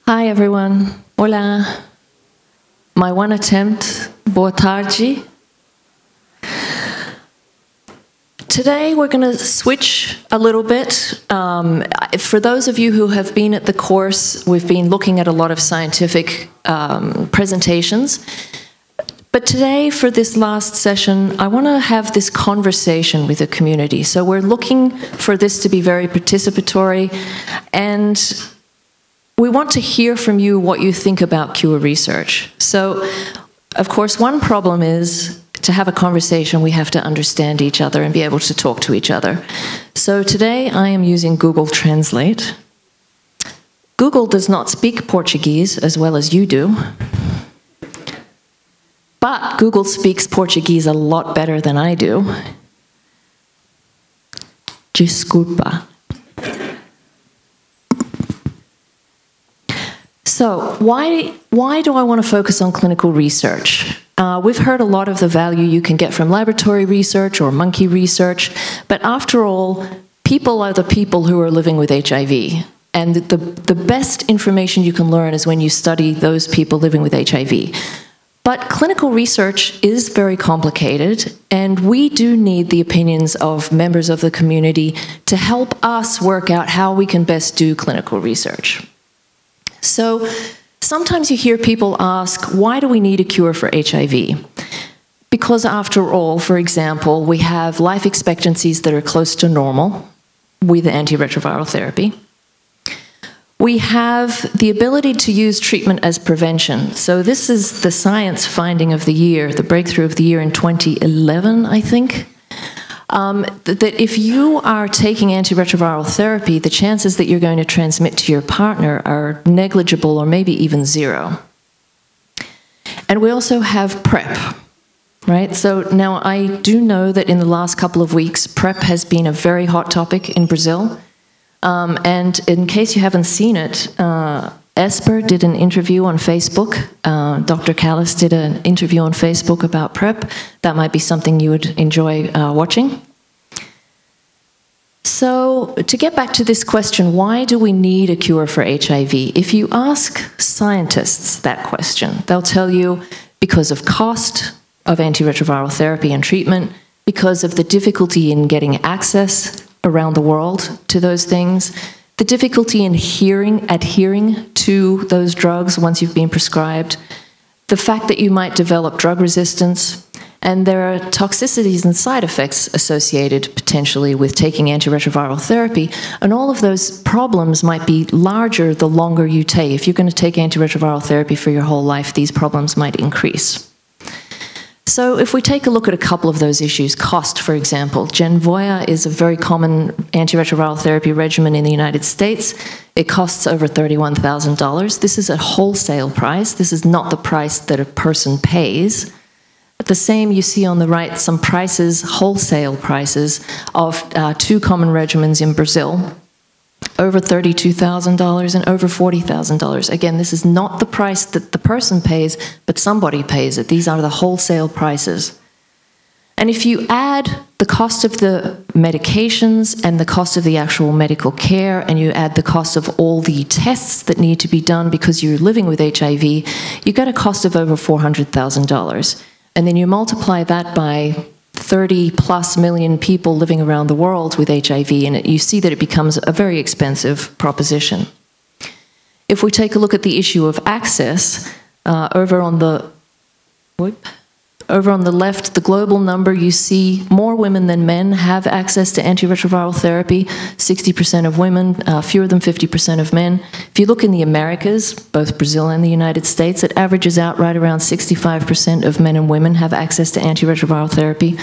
Hi everyone. Hola. My one attempt. Boa tarde. Today we're going to switch a little bit. For those of you who have been at the course, we've been looking at a lot of scientific presentations. But today, for this last session, I want to have this conversation with the community. So we're looking for this to be very participatory, and we want to hear from you what you think about cure research. So, of course, one problem is to have a conversation, we have to understand each other and be able to talk to each other. So today I am using Google Translate. Google does not speak Portuguese as well as you do, but Google speaks Portuguese a lot better than I do. Desculpa. So why do I want to focus on clinical research? We've heard a lot of the value you can get from laboratory research or monkey research, but after all, people are the people who are living with HIV. And the best information you can learn is when you study those people living with HIV. But clinical research is very complicated, and we do need the opinions of members of the community to help us work out how we can best do clinical research. So sometimes you hear people ask, why do we need a cure for HIV? Because after all, for example, we have life expectancies that are close to normal with antiretroviral therapy. We have the ability to use treatment as prevention. So this is the science finding of the year, the breakthrough of the year in 2011, I think. That if you are taking antiretroviral therapy, the chances that you're going to transmit to your partner are negligible or maybe even zero. And we also have PrEP, right? So now I do know that in the last couple of weeks, PrEP has been a very hot topic in Brazil. And in case you haven't seen it, Esper did an interview on Facebook. Dr. Callis did an interview on Facebook about PrEP. That might be something you would enjoy watching. So to get back to this question, why do we need a cure for HIV? If you ask scientists that question, they'll tell you because of cost of antiretroviral therapy and treatment, because of the difficulty in getting access around the world to those things, the difficulty in adhering to those drugs once you've been prescribed, the fact that you might develop drug resistance, and there are toxicities and side effects associated potentially with taking antiretroviral therapy, and all of those problems might be larger the longer you take. If you're going to take antiretroviral therapy for your whole life, these problems might increase. So if we take a look at a couple of those issues, cost, for example, Genvoya is a very common antiretroviral therapy regimen in the United States. It costs over $31,000. This is a wholesale price. This is not the price that a person pays. But the same you see on the right, some prices, wholesale prices, of two common regimens in Brazil. Over $32,000 and over $40,000. Again, this is not the price that the person pays, but somebody pays it. These are the wholesale prices. And if you add the cost of the medications and the cost of the actual medical care, and you add the cost of all the tests that need to be done because you're living with HIV, you get a cost of over $400,000. And then you multiply that by 30+ million people living around the world with HIV, and you see that it becomes a very expensive proposition. If we take a look at the issue of access, over on the left, the global number, you see more women than men have access to antiretroviral therapy, 60% of women, fewer than 50% of men. If you look in the Americas, both Brazil and the United States, it averages out right around 65% of men and women have access to antiretroviral therapy.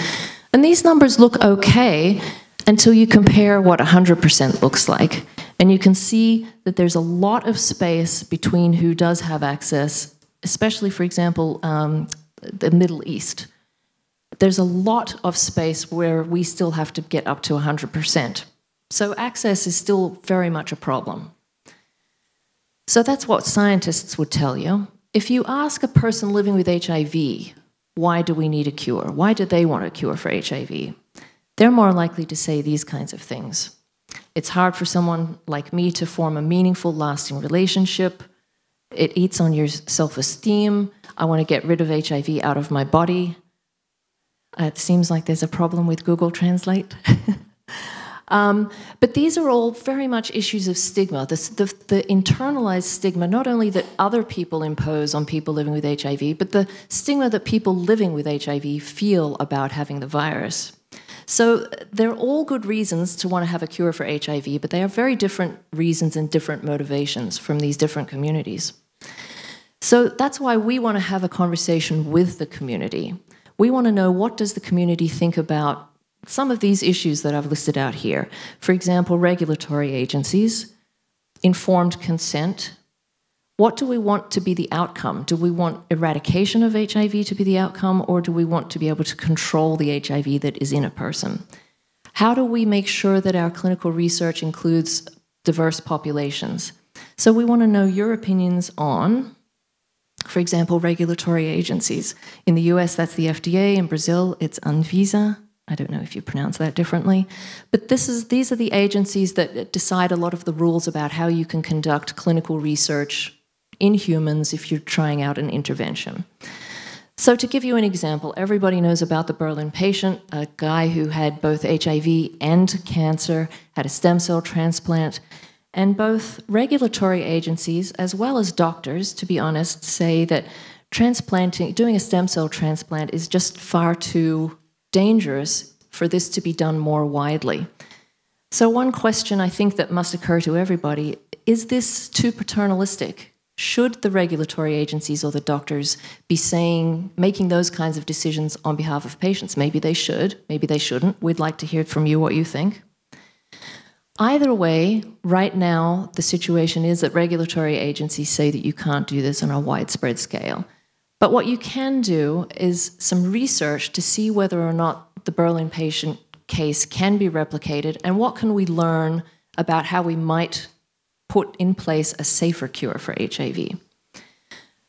And these numbers look okay until you compare what 100% looks like. And you can see that there's a lot of space between who does have access, especially, for example, the Middle East. There's a lot of space where we still have to get up to 100%. So access is still very much a problem. So that's what scientists would tell you. If you ask a person living with HIV, why do we need a cure? Why do they want a cure for HIV? They're more likely to say these kinds of things. It's hard for someone like me to form a meaningful, lasting relationship. It eats on your self-esteem. I want to get rid of HIV out of my body. It seems like there's a problem with Google Translate. But these are all very much issues of stigma, the internalized stigma, not only that other people impose on people living with HIV, but the stigma that people living with HIV feel about having the virus. So they're all good reasons to want to have a cure for HIV, but they are very different reasons and different motivations from these different communities. So that's why we want to have a conversation with the community. We want to know, what does the community think about some of these issues that I've listed out here? For example, regulatory agencies, informed consent. What do we want to be the outcome? Do we want eradication of HIV to be the outcome, or do we want to be able to control the HIV that is in a person? How do we make sure that our clinical research includes diverse populations? So we want to know your opinions on, for example, regulatory agencies. In the US, that's the FDA. In Brazil, it's Anvisa. I don't know if you pronounce that differently. But these are the agencies that decide a lot of the rules about how you can conduct clinical research in humans if you're trying out an intervention. So to give you an example, everybody knows about the Berlin patient, a guy who had both HIV and cancer, had a stem cell transplant. And both regulatory agencies, as well as doctors, to be honest, say that doing a stem cell transplant is just far too dangerous for this to be done more widely. So one question I think that must occur to everybody, is this too paternalistic? Should the regulatory agencies or the doctors be making those kinds of decisions on behalf of patients? Maybe they should, maybe they shouldn't. We'd like to hear from you what you think. Either way, right now, the situation is that regulatory agencies say that you can't do this on a widespread scale. But what you can do is some research to see whether or not the Berlin patient case can be replicated, and what can we learn about how we might put in place a safer cure for HIV.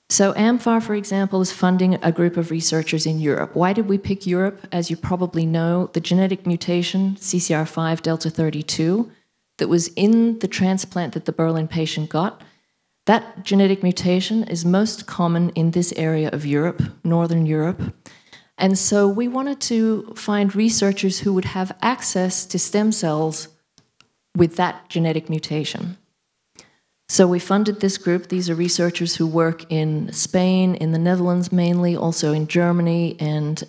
So amfAR, for example, is funding a group of researchers in Europe. Why did we pick Europe? As you probably know, the genetic mutation, CCR5 delta 32, that was in the transplant that the Berlin patient got, that genetic mutation is most common in this area of Europe, Northern Europe. And so we wanted to find researchers who would have access to stem cells with that genetic mutation. So we funded this group. These are researchers who work in Spain, in the Netherlands mainly, also in Germany and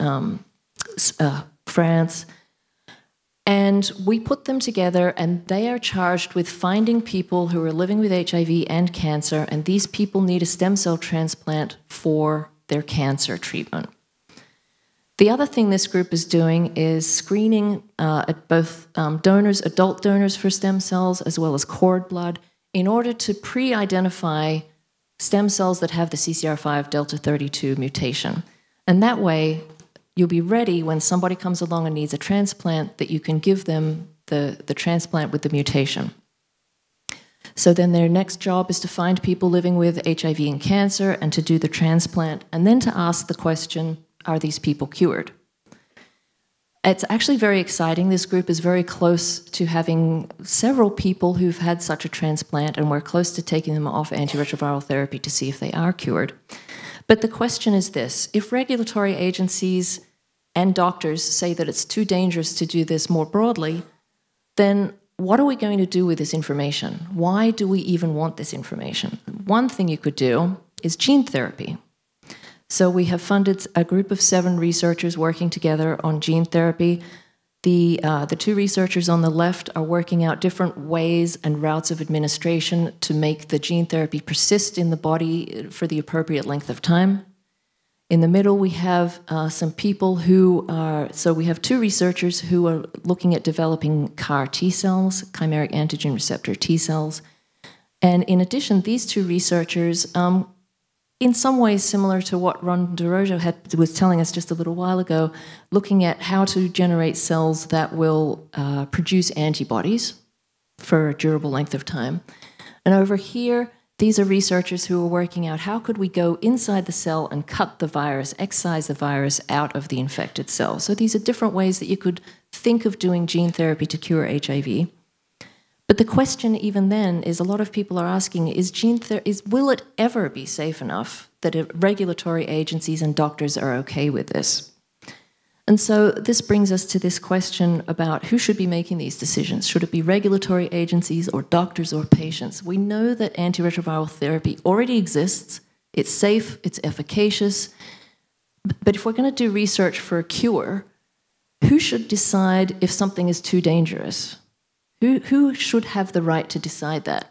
France. And we put them together, and they are charged with finding people who are living with HIV and cancer, and these people need a stem cell transplant for their cancer treatment. The other thing this group is doing is screening at both donors, adult donors for stem cells, as well as cord blood, in order to pre-identify stem cells that have the CCR5 delta 32 mutation. And that way, you'll be ready when somebody comes along and needs a transplant, that you can give them the transplant with the mutation. So then their next job is to find people living with HIV and cancer and to do the transplant, and then to ask the question, are these people cured? It's actually very exciting. This group is very close to having several people who've had such a transplant, and we're close to taking them off antiretroviral therapy to see if they are cured. But the question is this: if regulatory agencies and doctors say that it's too dangerous to do this more broadly, then what are we going to do with this information? Why do we even want this information? One thing you could do is gene therapy. So we have funded a group of 7 researchers working together on gene therapy. The 2 researchers on the left are working out different ways and routes of administration to make the gene therapy persist in the body for the appropriate length of time. In the middle, we have some people who are, so we have 2 researchers who are looking at developing CAR T cells, chimeric antigen receptor T cells. And in addition, these 2 researchers, in some ways similar to what Ron DeRojo was telling us just a little while ago, looking at how to generate cells that will produce antibodies for a durable length of time. And over here, these are researchers who are working out how could we go inside the cell and cut the virus, excise the virus out of the infected cell. So these are different ways that you could think of doing gene therapy to cure HIV. But the question even then is, a lot of people are asking, will it ever be safe enough that regulatory agencies and doctors are okay with this? And so this brings us to this question about who should be making these decisions. Should it be regulatory agencies or doctors or patients? We know that antiretroviral therapy already exists. It's safe, it's efficacious. But if we're going to do research for a cure, who should decide if something is too dangerous? Who should have the right to decide that?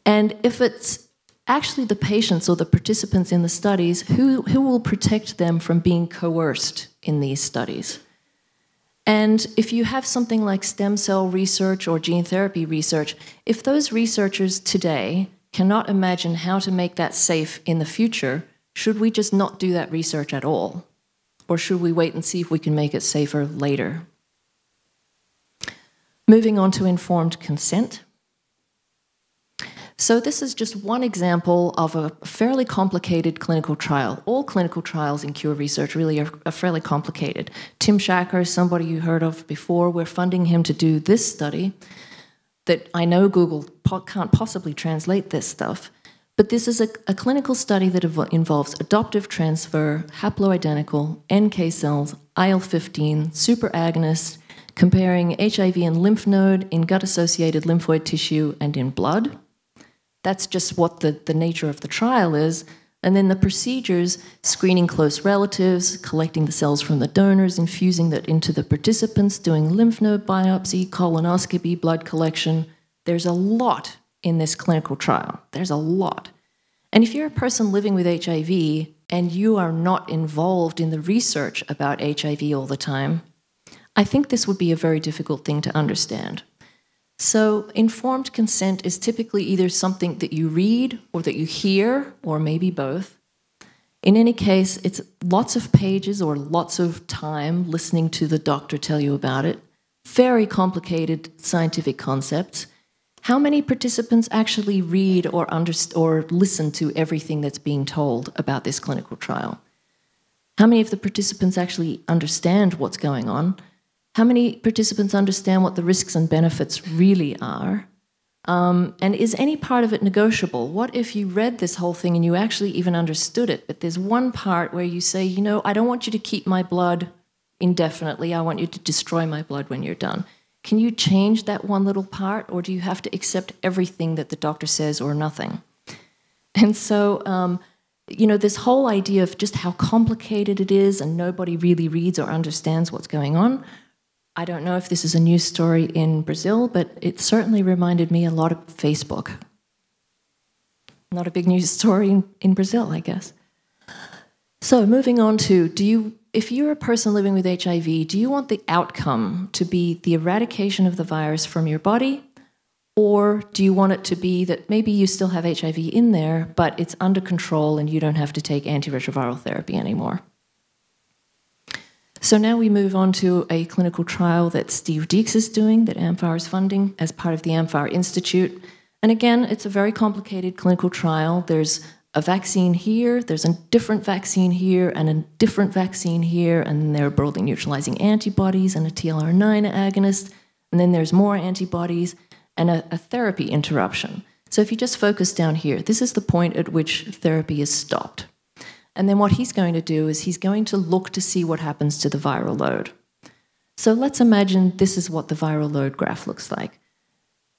And if it's actually the patients or the participants in the studies, who will protect them from being coerced in these studies? And if you have something like stem cell research or gene therapy research, if those researchers today cannot imagine how to make that safe in the future, should we just not do that research at all? Or should we wait and see if we can make it safer later? Moving on to informed consent. So this is just one example of a fairly complicated clinical trial. All clinical trials in cure research really are fairly complicated. Tim Shacker, somebody you heard of before, we're funding him to do this study that I know Google can't possibly translate this stuff. But this is a clinical study that involves adoptive transfer, haploidentical, NK cells, IL-15, superagonist, comparing HIV in lymph node, in gut-associated lymphoid tissue, and in blood. That's just what the nature of the trial is. And then the procedures, screening close relatives, collecting the cells from the donors, infusing that into the participants, doing lymph node biopsy, colonoscopy, blood collection. There's a lot in this clinical trial. There's a lot. And if you're a person living with HIV and you are not involved in the research about HIV all the time, I think this would be a very difficult thing to understand. So informed consent is typically either something that you read or that you hear, or maybe both. In any case, it's lots of pages or lots of time listening to the doctor tell you about it. Very complicated scientific concepts. How many participants actually read or listen to everything that's being told about this clinical trial? How many of the participants actually understand what's going on? How many participants understand what the risks and benefits really are? And is any part of it negotiable? What if you read this whole thing and you actually even understood it, but there's one part where you say, you know, I don't want you to keep my blood indefinitely. I want you to destroy my blood when you're done. Can you change that one little part, or do you have to accept everything that the doctor says or nothing? And so, you know, this whole idea of just how complicated it is and nobody really reads or understands what's going on. I don't know if this is a news story in Brazil, but it certainly reminded me a lot of Facebook. Not a big news story in Brazil, I guess. So moving on to, if you're a person living with HIV, do you want the outcome to be the eradication of the virus from your body? Or do you want it to be that maybe you still have HIV in there, but it's under control and you don't have to take antiretroviral therapy anymore? So now we move on to a clinical trial that Steve Deeks is doing, that amfAR is funding as part of the amfAR Institute. And again, it's a very complicated clinical trial. There's a vaccine here, there's a different vaccine here, and a different vaccine here, and they're building neutralizing antibodies and a TLR9 agonist, and then there's more antibodies and a therapy interruption. So if you just focus down here, this is the point at which therapy is stopped. And then what he's going to do is he's going to look to see what happens to the viral load. So let's imagine this is what the viral load graph looks like.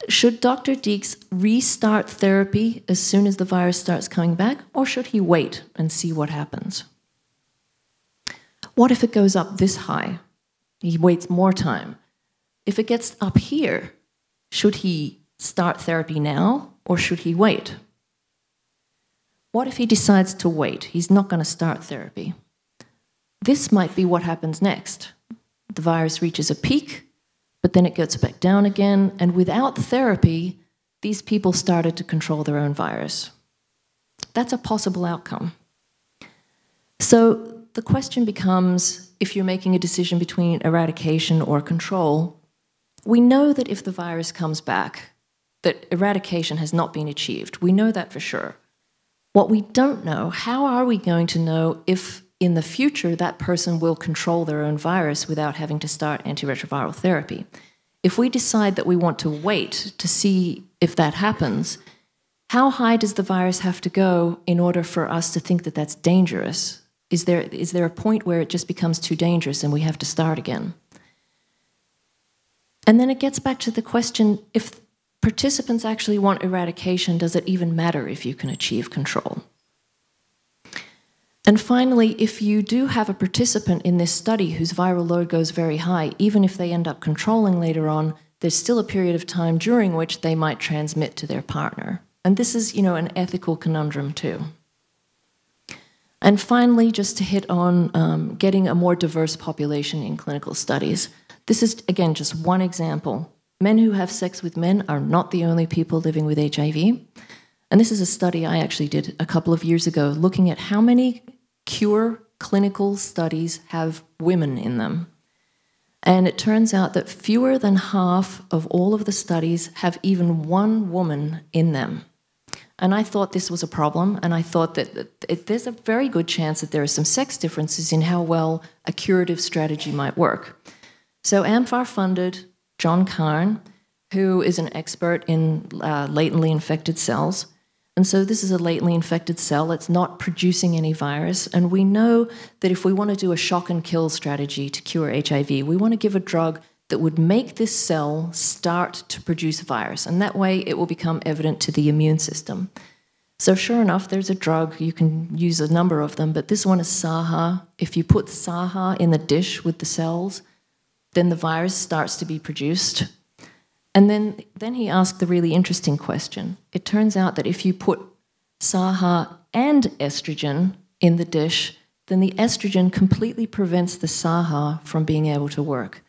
Should Dr. Deeks restart therapy as soon as the virus starts coming back, or should he wait and see what happens? What if it goes up this high? He waits more time. If it gets up here, should he start therapy now, or should he wait? What if he decides to wait? He's not going to start therapy. This might be what happens next. The virus reaches a peak, but then it gets back down again, and without therapy, these people started to control their own virus. That's a possible outcome. So the question becomes, if you're making a decision between eradication or control, we know that if the virus comes back, that eradication has not been achieved. We know that for sure. What we don't know, how are we going to know if in the future that person will control their own virus without having to start antiretroviral therapy? If we decide that we want to wait to see if that happens, how high does the virus have to go in order for us to think that that's dangerous? Is there a point where it just becomes too dangerous and we have to start again? And then it gets back to the question, if participants actually want eradication, does it even matter if you can achieve control? And finally, if you do have a participant in this study whose viral load goes very high, even if they end up controlling later on, there's still a period of time during which they might transmit to their partner. And this is, an ethical conundrum too. And finally, just to hit on getting a more diverse population in clinical studies. This is, again, just one example. Men who have sex with men are not the only people living with HIV. And this is a study I actually did a couple of years ago, looking at how many cure clinical studies have women in them. And it turns out that fewer than half of all of the studies have even one woman in them. And I thought this was a problem, and I thought that there's a very good chance that there are some sex differences in how well a curative strategy might work. So amfAR funded John Carn, who is an expert in latently infected cells. And so this is a latently infected cell. It's not producing any virus. And we know that if we want to do a shock and kill strategy to cure HIV, we want to give a drug that would make this cell start to produce virus. And that way it will become evident to the immune system. So sure enough, there's a drug. You can use a number of them, but this one is SAHA. If you put SAHA in the dish with the cells, then the virus starts to be produced. And then he asked the really interesting question. It turns out that if you put SAHA and estrogen in the dish, then the estrogen completely prevents the SAHA from being able to work.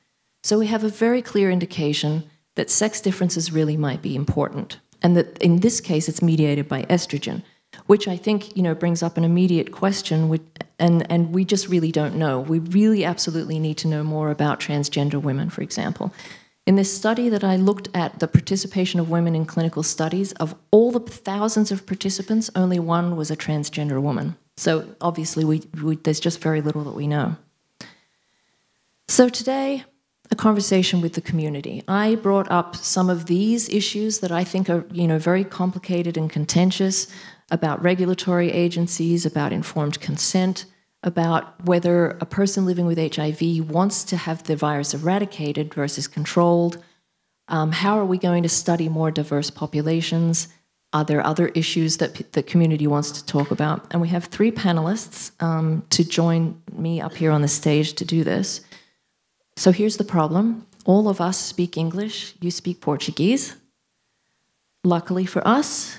So we have a very clear indication that sex differences really might be important, and that in this case it's mediated by estrogen, which I think brings up an immediate question, and we just really don't know. We really absolutely need to know more about transgender women, for example. In this study that I looked at the participation of women in clinical studies, of all the thousands of participants, only one was a transgender woman. So obviously there's just very little that we know. So today, a conversation with the community. I brought up some of these issues that I think are very complicated and contentious, about regulatory agencies, about informed consent, about whether a person living with HIV wants to have the virus eradicated versus controlled. How are we going to study more diverse populations? Are there other issues that the community wants to talk about? And we have 3 panelists to join me up here on the stage to do this. So here's the problem. All of us speak English. You speak Portuguese. Luckily for us,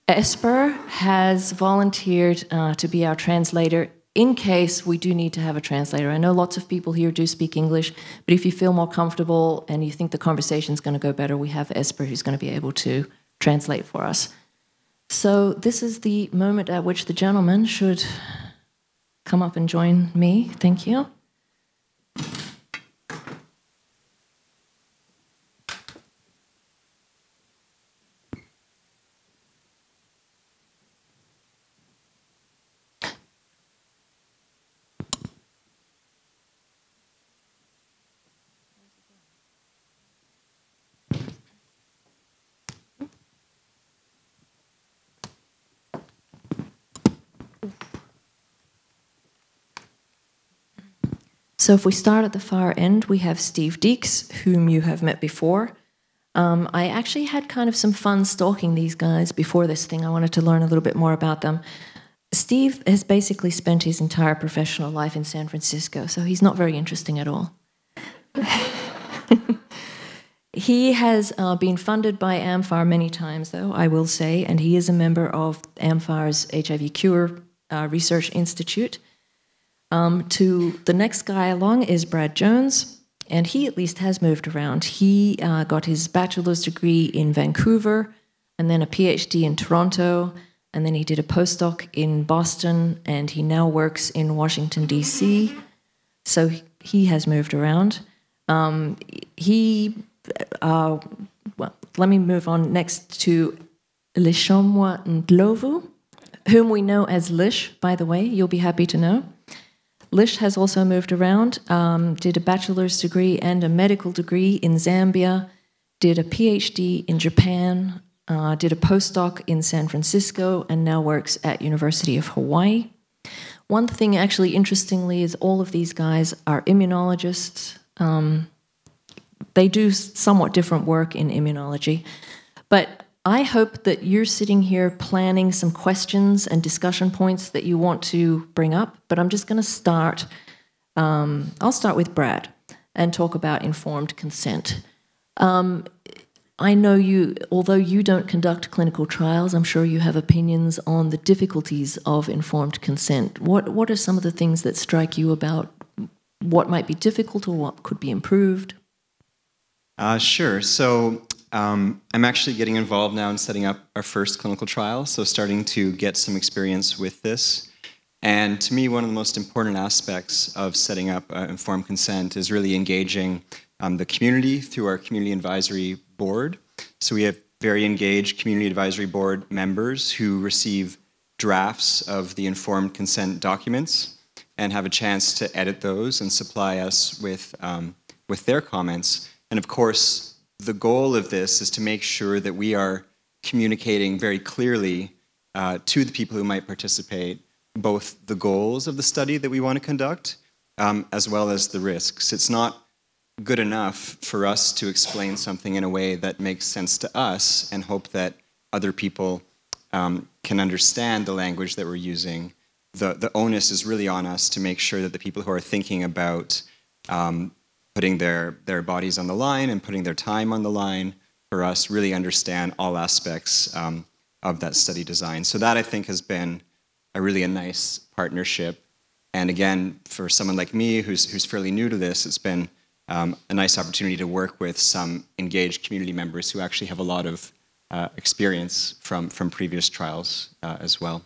Esper has volunteered to be our translator in case we do need to have a translator. I know lots of people here do speak English, but if you feel more comfortable and you think the conversation's going to go better, we have Esper who's going to be able to translate for us. So this is the moment at which the gentleman should come up and join me. Thank you. So if we start at the far end, we have Steve Deeks, whom you have met before. I actually had kind of some fun stalking these guys before this thing. I wanted to learn a little bit more about them. Steve has basically spent his entire professional life in San Francisco, so he's not very interesting at all. He has been funded by amfAR many times, though, I will say, and he is a member of amfAR's HIV Cure Research Institute. To the next guy along is Brad Jones, and he at least has moved around. He got his bachelor's degree in Vancouver, and then a PhD in Toronto, and then he did a postdoc in Boston, and he now works in Washington, D.C., so he has moved around. Well, let me move on next to Lishomwa Ndlovu, whom we know as Lish, by the way, you'll be happy to know. Lish has also moved around, did a bachelor's degree and a medical degree in Zambia, did a PhD in Japan, did a postdoc in San Francisco, and now works at University of Hawaii. One thing actually interestingly is all of these guys are immunologists. They do somewhat different work in immunology, but I hope that you're sitting here planning some questions and discussion points that you want to bring up, but I'm just going to start. I'll start with Brad and talk about informed consent. I know you, although you don't conduct clinical trials, I'm sure you have opinions on the difficulties of informed consent. What are some of the things that strike you about what might be difficult or what could be improved? Sure. So I'm actually getting involved now in setting up our first clinical trial, so starting to get some experience with this. And to me, one of the most important aspects of setting up informed consent is really engaging the community through our community advisory board. So we have very engaged community advisory board members who receive drafts of the informed consent documents and have a chance to edit those and supply us with their comments. And of course, the goal of this is to make sure that we are communicating very clearly to the people who might participate both the goals of the study that we want to conduct as well as the risks. It's not good enough for us to explain something in a way that makes sense to us and hope that other people can understand the language that we're using. The onus is really on us to make sure that the people who are thinking about putting their bodies on the line and putting their time on the line for us really understand all aspects of that study design. So that, I think, has been a nice partnership. And again, for someone like me who's fairly new to this, it's been a nice opportunity to work with some engaged community members who actually have a lot of experience from previous trials as well.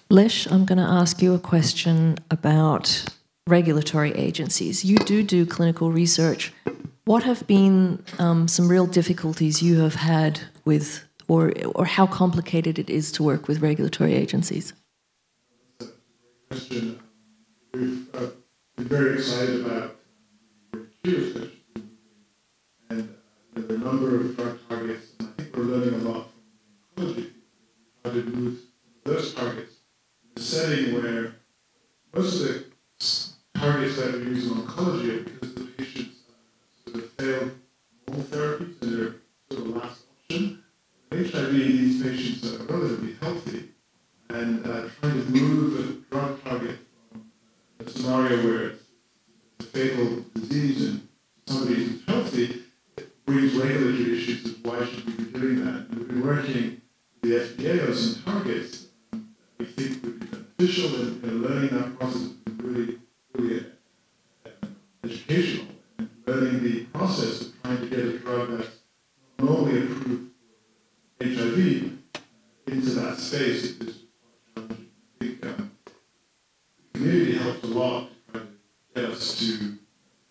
Lish, I'm going to ask you a question about regulatory agencies. You do clinical research. What have been some real difficulties you have had with, or how complicated it is to work with regulatory agencies? That's a great question. We've been very excited about the cure session, and there are a number of drug targets, and I think we're learning a lot from the oncology. We try to move some of those targets in a setting where most of the targets that we use in oncology are because the patients sort of failed normal therapies and they're sort of last option. In HIV, these patients are relatively healthy, and trying to move a drug target from a scenario where it's a fatal disease and somebody who's healthy brings regulatory issues of why should we be doing that. And we've been working with the FDA on some targets that we think would be beneficial, and learning that process has been really educational, and learning the process of trying to get a drug that's not only approved for HIV into that space is quite challenging. I think the community helps a lot to try to get us to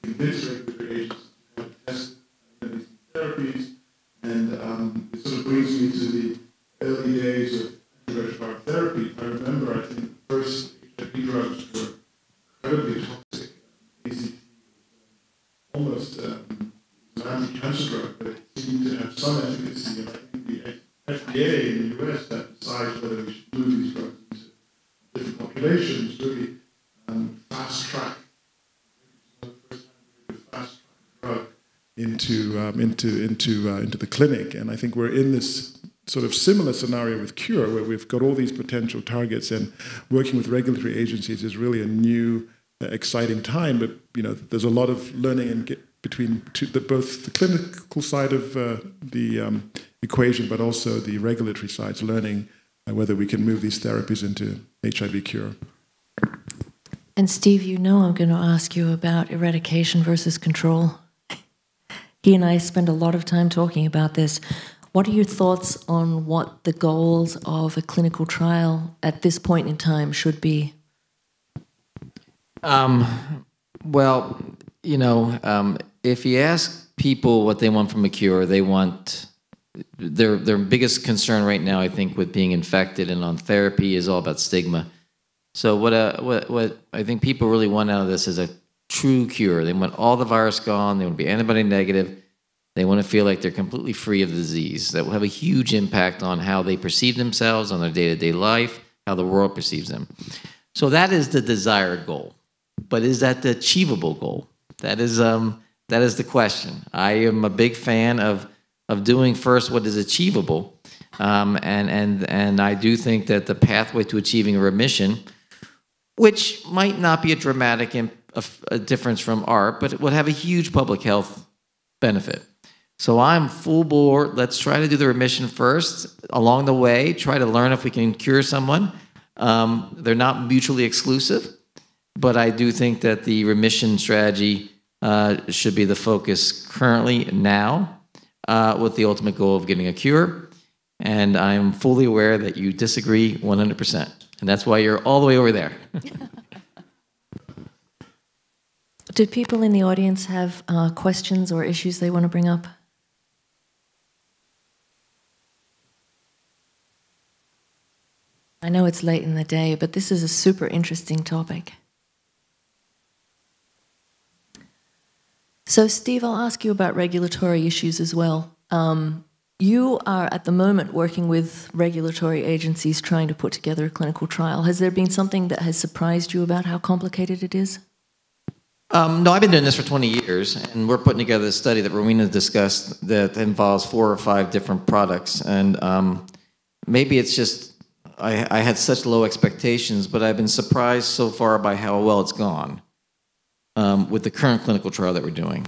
convince regulatory agencies to try to test these therapies, and it sort of brings me to the early days of antiretroviral therapy. I remember, I think the first HIV drugs were incredibly toxic. AZT was almost an anti-cancer drug, but it seemed to have some efficacy, and I think the FDA in the US that decides whether we should move these drugs into different populations really fast-track. I think it's the first time we fast-track drug into the clinic, and I think we're in this sort of similar scenario with cure, where we've got all these potential targets, and working with regulatory agencies is really a new, exciting time. But there's a lot of learning between both the clinical side of the equation, but also the regulatory sides, learning whether we can move these therapies into HIV cure. And Steve, I'm going to ask you about eradication versus control. He and I spend a lot of time talking about this. What are your thoughts on what the goals of a clinical trial at this point in time should be? Well, if you ask people what they want from a cure, they want their biggest concern right now, I think, with being infected and on therapy is all about stigma. So what I think people really want out of this is a true cure. They want all the virus gone. They want to be antibody negative. They want to feel like they're completely free of the disease. That will have a huge impact on how they perceive themselves, on their day-to-day life, how the world perceives them. So that is the desired goal. But is that the achievable goal? That is the question. I am a big fan of doing first what is achievable, and I do think that the pathway to achieving a remission, which might not be a dramatic a difference from ART, but it would have a huge public health benefit. So I'm full bore. Let's try to do the remission first. Along the way, try to learn if we can cure someone. They're not mutually exclusive, but I do think that the remission strategy should be the focus currently now, with the ultimate goal of getting a cure. And I'm fully aware that you disagree 100%. And that's why you're all the way over there. Did people in the audience have questions or issues they want to bring up? I know it's late in the day, but this is a super interesting topic. So, Steve, I'll ask you about regulatory issues as well. You are at the moment working with regulatory agencies trying to put together a clinical trial. Has there been something that has surprised you about how complicated it is? No, I've been doing this for 20 years, and we're putting together a study that Rowena discussed that involves 4 or 5 different products. And maybe it's just I had such low expectations, but I've been surprised so far by how well it's gone with the current clinical trial that we're doing.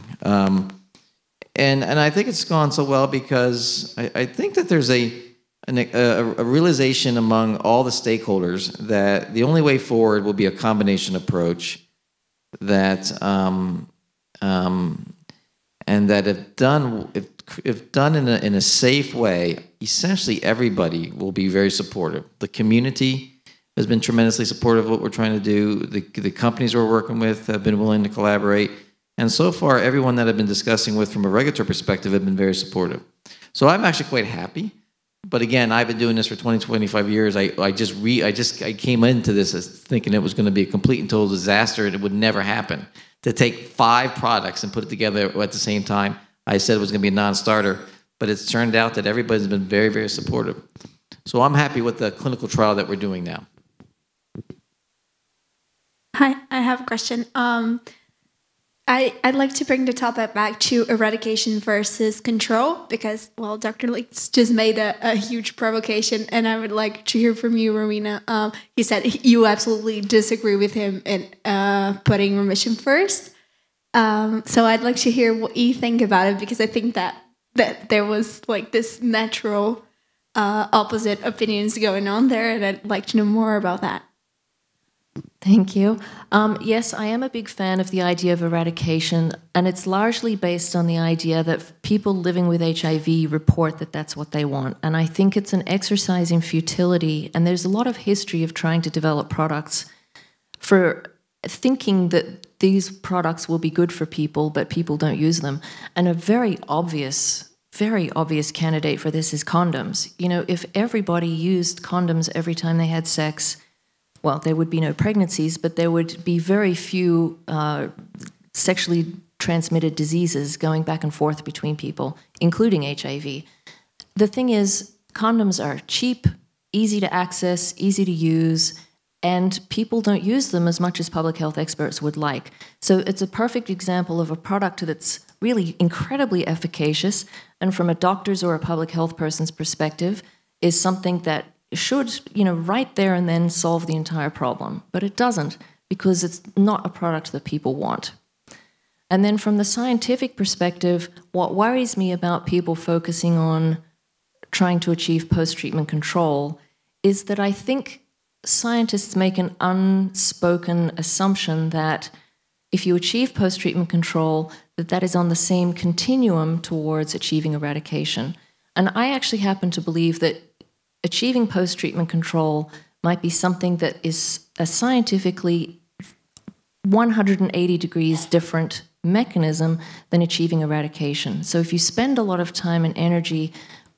And I think it's gone so well because I think that there's a realization among all the stakeholders that the only way forward will be a combination approach that and that if done in a safe way, essentially everybody will be very supportive. The community has been tremendously supportive of what we're trying to do. The companies we're working with have been willing to collaborate. And so far, everyone that I've been discussing with from a regulatory perspective have been very supportive. So I'm actually quite happy. But again, I've been doing this for 20, 25 years. I came into this as thinking it was going to be a complete and total disaster and it would never happen. To take 5 products and put it together at the same time, I said it was going to be a non-starter, but it's turned out that everybody's been very, very supportive. So I'm happy with the clinical trial that we're doing now. Hi, I have a question. I'd like to bring the topic back to eradication versus control because, well, Dr. Leaks just made a huge provocation, and I would like to hear from you, Rowena. He said you absolutely disagree with him in putting remission first. So I'd like to hear what you think about it because I think that there was like this natural opposite opinions going on there, and I'd like to know more about that. Thank you. Yes, I am a big fan of the idea of eradication, and it's largely based on the idea that people living with HIV report that that's what they want. And I think it's an exercise in futility, and there's a lot of history of trying to develop products for thinking that these products will be good for people, but people don't use them. And a very obvious candidate for this is condoms. You know, if everybody used condoms every time they had sex, well, there would be no pregnancies, but there would be very few sexually transmitted diseases going back and forth between people, including HIV. The thing is, condoms are cheap, easy to access, easy to use, and people don't use them as much as public health experts would like. So it's a perfect example of a product that's really incredibly efficacious, and from a doctor's or a public health person's perspective, is something that should, you know, right there and then solve the entire problem. But it doesn't, because it's not a product that people want. And then from the scientific perspective, what worries me about people focusing on trying to achieve post-treatment control is that I think scientists make an unspoken assumption that if you achieve post-treatment control, that is on the same continuum towards achieving eradication. And I actually happen to believe that achieving post-treatment control might be something that is a scientifically 180 degrees different mechanism than achieving eradication. So if you spend a lot of time and energy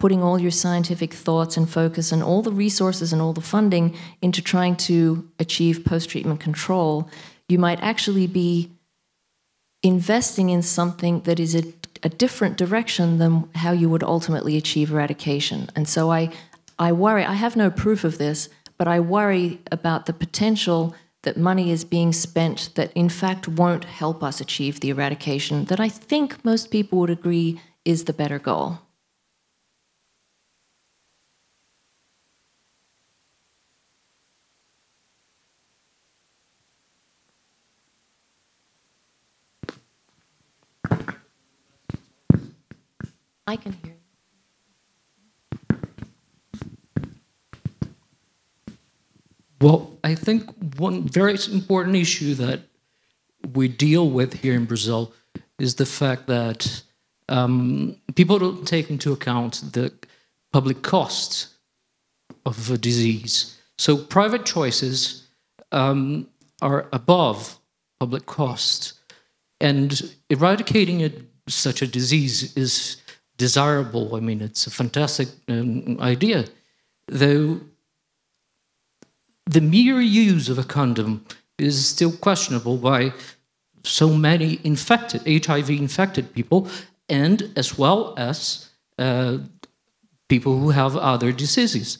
putting all your scientific thoughts and focus and all the resources and all the funding into trying to achieve post-treatment control, you might actually be investing in something that is a different direction than how you would ultimately achieve eradication. And so I worry, I have no proof of this, but I worry about the potential that money is being spent that in fact won't help us achieve the eradication that I think most people would agree is the better goal. I can hear you. Well, I think one very important issue that we deal with here in Brazil is the fact that people don't take into account the public costs of a disease. So private choices are above public costs. And eradicating such a disease is desirable. I mean, it's a fantastic idea. Though the mere use of a condom is still questionable by so many infected, HIV-infected people, and as well as people who have other diseases.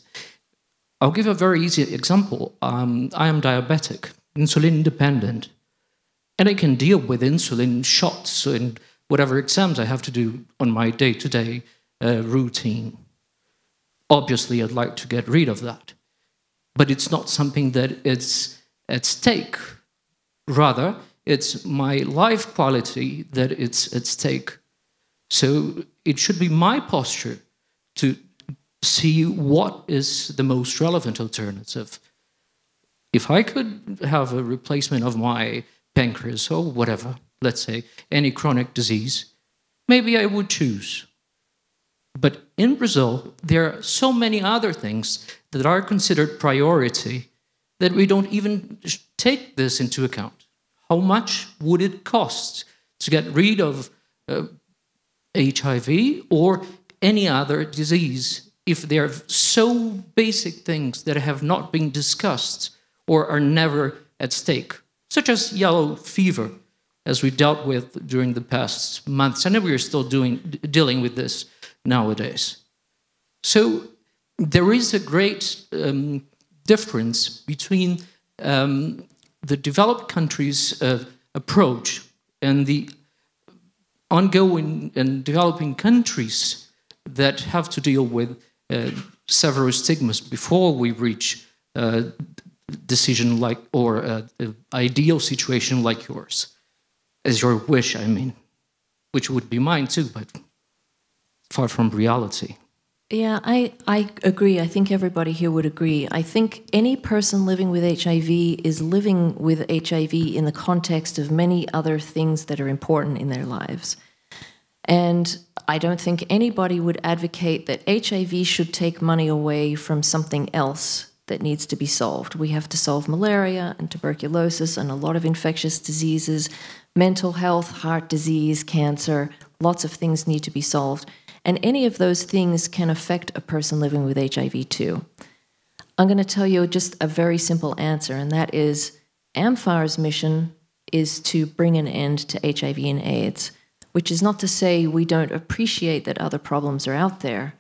I'll give a very easy example. I am diabetic, insulin dependent, and I can deal with insulin shots and whatever exams I have to do on my day-to-day routine. Obviously, I'd like to get rid of that. But it's not something that is at stake. Rather, it's my life quality that it's at stake. So it should be my posture to see what is the most relevant alternative. If I could have a replacement of my pancreas or whatever, let's say, any chronic disease, maybe I would choose. But in Brazil, there are so many other things that are considered priority that we don't even take this into account. How much would it cost to get rid of HIV or any other disease if there are so basic things that have not been discussed or are never at stake, such as yellow fever, as we dealt with during the past months. I know we are still dealing with this nowadays. So there is a great difference between the developed countries' approach and the ongoing and developing countries that have to deal with several stigmas before we reach a decision like, or an ideal situation like yours. As your wish, I mean, which would be mine too, but far from reality. Yeah, I agree. I think everybody here would agree. I think any person living with HIV is living with HIV in the context of many other things that are important in their lives. And I don't think anybody would advocate that HIV should take money away from something else that needs to be solved. We have to solve malaria and tuberculosis and a lot of infectious diseases, mental health, heart disease, cancer, lots of things need to be solved. And any of those things can affect a person living with HIV too. I'm going to tell you just a very simple answer, and that is amfAR's mission is to bring an end to HIV and AIDS, which is not to say we don't appreciate that other problems are out there.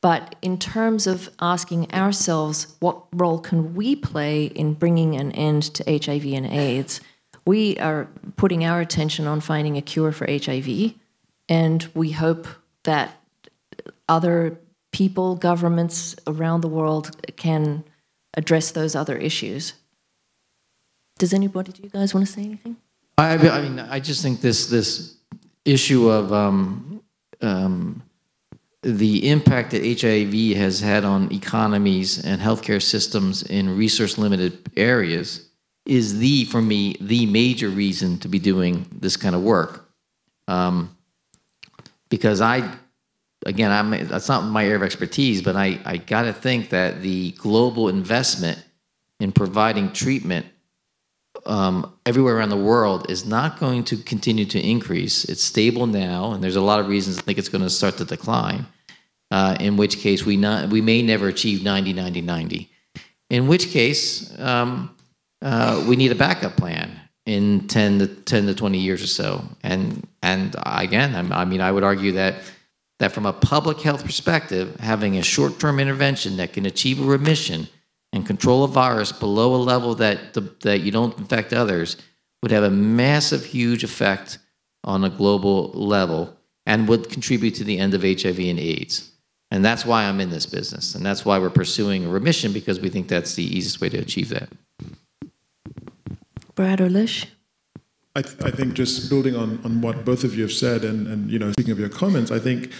But in terms of asking ourselves what role can we play in bringing an end to HIV and AIDS, we are putting our attention on finding a cure for HIV, and we hope that other people, governments around the world can address those other issues. Do you guys want to say anything? I mean, I just think this issue of the impact that HIV has had on economies and healthcare systems in resource-limited areas is for me, the major reason to be doing this kind of work. Because again, that's not my area of expertise, but I got to think that the global investment in providing treatment everywhere around the world is not going to continue to increase. It's stable now, and there's a lot of reasons to think it's going to start to decline. in which case we may never achieve 90-90-90. In which case, we need a backup plan in 10 to 20 years or so. And again, I mean, I would argue that from a public health perspective, having a short-term intervention that can achieve a remission and control a virus below a level that you don't infect others would have a massive, huge effect on a global level and would contribute to the end of HIV and AIDS. And that's why I'm in this business. And that's why we're pursuing a remission, because we think that's the easiest way to achieve that. Brad or Lish? I think just building on what both of you have said, and you know, speaking of your comments, I think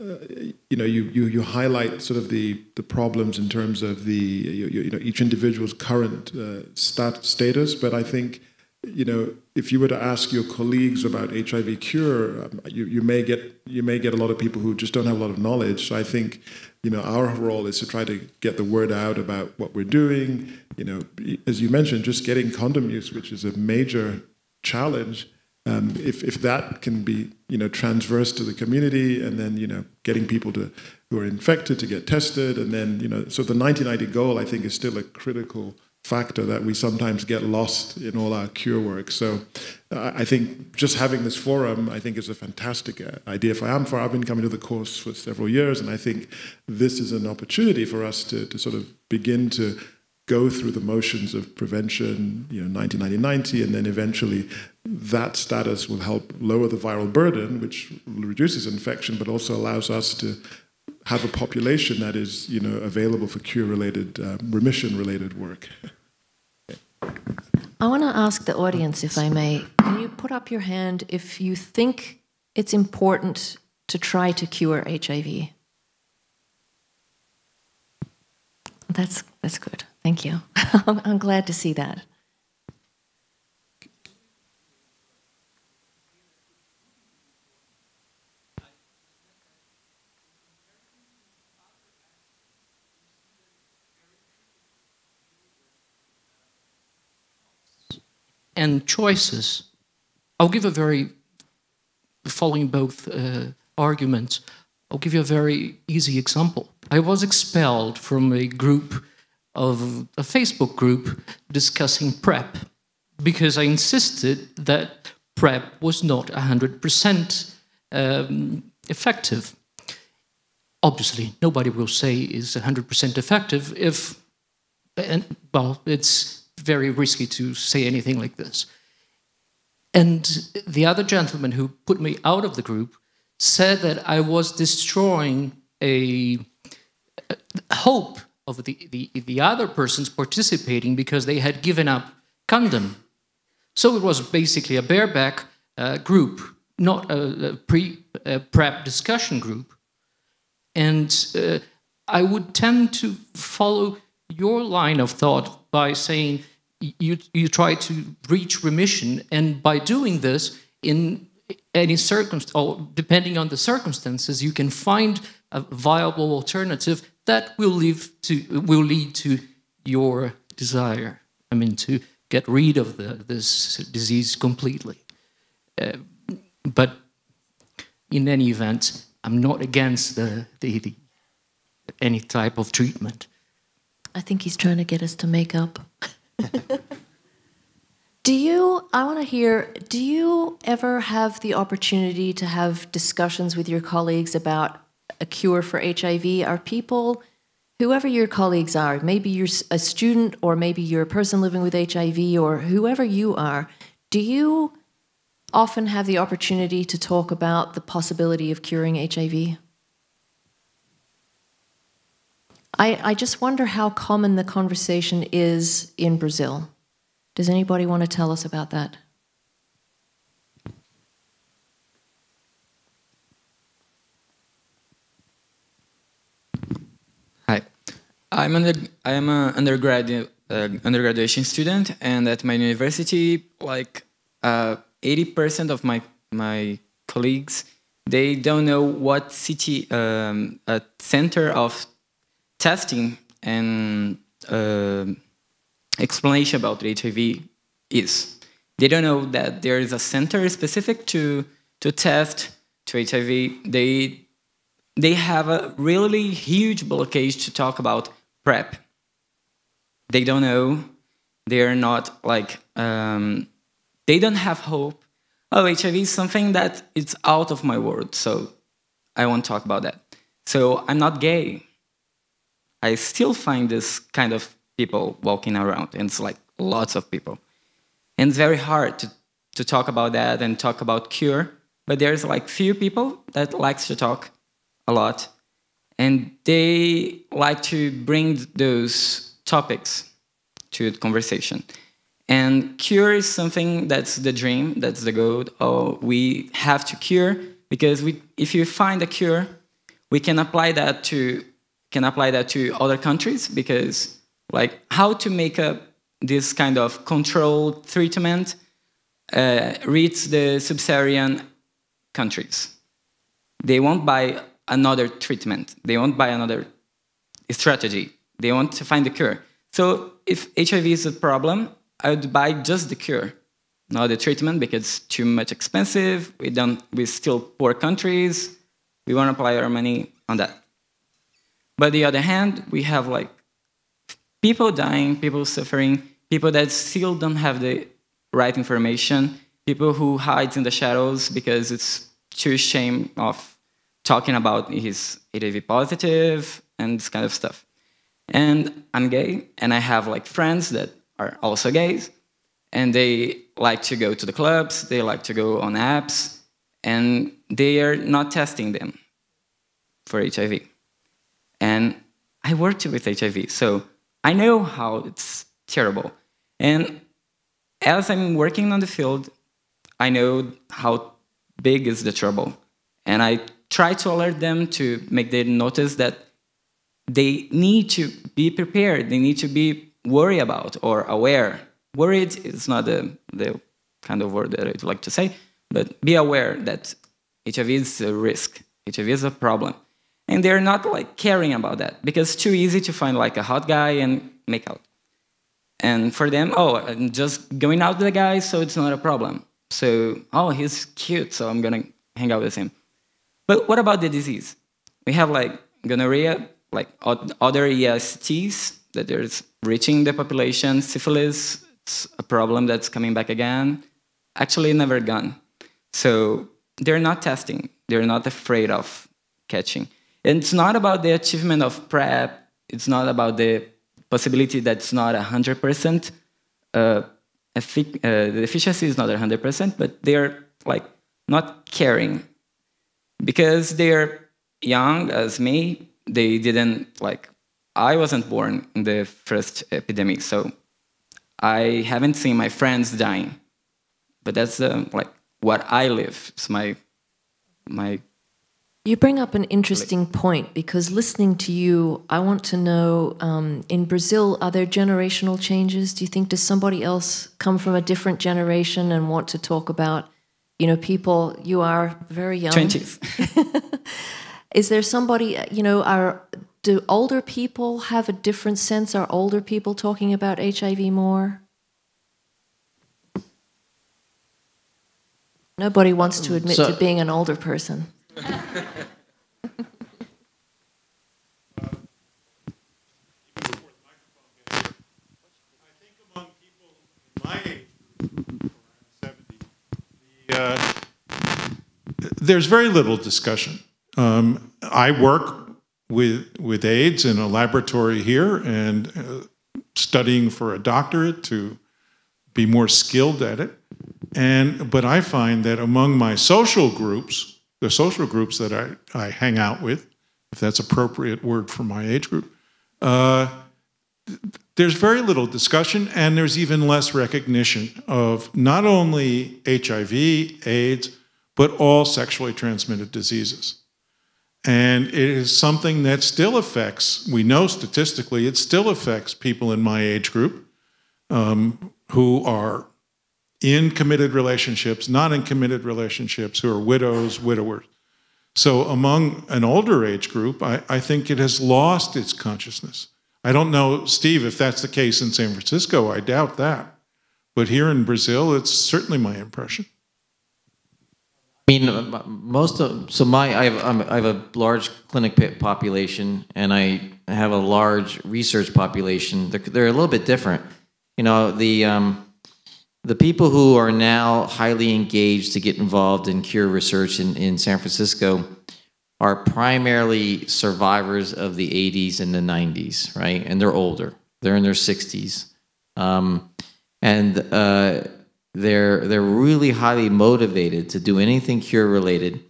you know, you highlight sort of the problems in terms of the you know, each individual's current status. But I think, you know, if you were to ask your colleagues about HIV cure, you may get a lot of people who just don't have a lot of knowledge. So I think, you know, our role is to try to get the word out about what we're doing. You know, as you mentioned, just getting condom use, which is a major challenge. If that can be, you know, transverse to the community, and then, you know, getting people who are infected to get tested, and then, you know, so the 90-90 goal, I think, is still a critical factor that we sometimes get lost in all our cure work. So I think just having this forum, I think, is a fantastic idea for amfAR. I've been coming to the course for several years, and I think this is an opportunity for us to sort of begin to go through the motions of prevention, you know, 90-90-90, and then eventually that status will help lower the viral burden, which reduces infection, but also allows us to have a population that is, you know, available for cure-related, remission-related work. I want to ask the audience, if I may, can you put up your hand if you think it's important to try to cure HIV? That's good. Thank you. I'm glad to see that. And choices. I'll give a very, following both arguments, I'll give you a very easy example. I was expelled from a Facebook group discussing PrEP because I insisted that PrEP was not 100% effective. Obviously, nobody will say it's 100% effective if, well, it's very risky to say anything like this. And the other gentleman who put me out of the group said that I was destroying a hope of the other persons participating because they had given up condom. So it was basically a bareback group, not a pre-PrEP discussion group. And I would tend to follow your line of thought by saying you try to reach remission, and by doing this, in any circumstance, or depending on the circumstances, you can find a viable alternative that will lead to your desire. I mean, to get rid of this disease completely. But in any event, I'm not against any type of treatment. I think he's trying to get us to make up. I want to hear, do you ever have the opportunity to have discussions with your colleagues about a cure for HIV? Are people, whoever your colleagues are, maybe you're a student or maybe you're a person living with HIV or whoever you are, do you often have the opportunity to talk about the possibility of curing HIV? I just wonder how common the conversation is in Brazil. Does anybody want to tell us about that? Hi, I'm an undergraduation student, and at my university, like 80% of my colleagues, they don't know what a center of testing and explanation about HIV is. They don't know that there is a center specific to test to HIV. They they have a really huge blockage to talk about PrEP. They don't know. They're not like, they don't have hope. Oh, HIV is something that it's out of my world, so I won't talk about that. So I'm not gay. I still find this kind of people walking around, and it's like lots of people. And it's very hard to talk about that and talk about cure, but there's like few people that likes to talk a lot, and they like to bring those topics to the conversation. And cure is something that's the dream, that's the goal. Oh, we have to cure, because if you find a cure, we can apply that to other countries, because like how to make this kind of controlled treatment reach the sub-Saharan countries. They won't buy another treatment. They won't buy another strategy. They want to find the cure. So if HIV is a problem, I would buy just the cure, not the treatment, because it's too much expensive. We're still poor countries. We want to apply our money on that. But on the other hand, we have like people dying, people suffering, people that still don't have the right information, people who hide in the shadows because it's too ashamed of talking about his HIV positive and this kind of stuff. And I'm gay, and I have like friends that are also gays, and they like to go to the clubs, they like to go on apps, and they are not testing them for HIV. And I worked with HIV, so I know how it's terrible. And as I'm working on the field, I know how big is the trouble. And I try to alert them to make them notice that they need to be prepared. They need to be worried about or aware. Worried is not the kind of word that I'd like to say, but be aware that HIV is a risk. HIV is a problem. And they're not like caring about that, because it's too easy to find like a hot guy and make out. And for them, oh, I'm just going out with the guy, so it's not a problem. So, oh, he's cute, so I'm gonna hang out with him. But what about the disease? We have like gonorrhea, like other ESTs that there's reaching the population. Syphilis, it's a problem that's coming back again. Actually never gone. So they're not testing. They're not afraid of catching. And it's not about the achievement of PrEP. It's not about the possibility that's not 100%. The efficiency is not 100%, but they're like not caring. Because they're young as me, they didn't like, I wasn't born in the first epidemic, so I haven't seen my friends dying. But that's like what I live. It's my. You bring up an interesting point, because listening to you, I want to know, in Brazil, are there generational changes? Do you think, does somebody else come from a different generation and want to talk about, you know, people, you are very young. 20s. Is there somebody, you know, do older people have a different sense? Are older people talking about HIV more? Nobody wants to admit to being an older person. There's very little discussion. I work with AIDS in a laboratory here and studying for a doctorate to be more skilled at it. But I find that among my social groups, the social groups that I hang out with, if that's an appropriate word for my age group, there's very little discussion, and there's even less recognition of not only HIV, AIDS, but all sexually transmitted diseases. And it is something that still affects, we know statistically, it still affects people in my age group who are in committed relationships, not in committed relationships, who are widows, widowers. So among an older age group, I think it has lost its consciousness. I don't know, Steve, if that's the case in San Francisco. I doubt that. But here in Brazil, it's certainly my impression. I mean, I have a large clinic population, and I have a large research population. They're a little bit different. You know, the people who are now highly engaged to get involved in cure research in San Francisco are primarily survivors of the 80s and the 90s, right? And they're older. They're in their 60s. They're really highly motivated to do anything cure related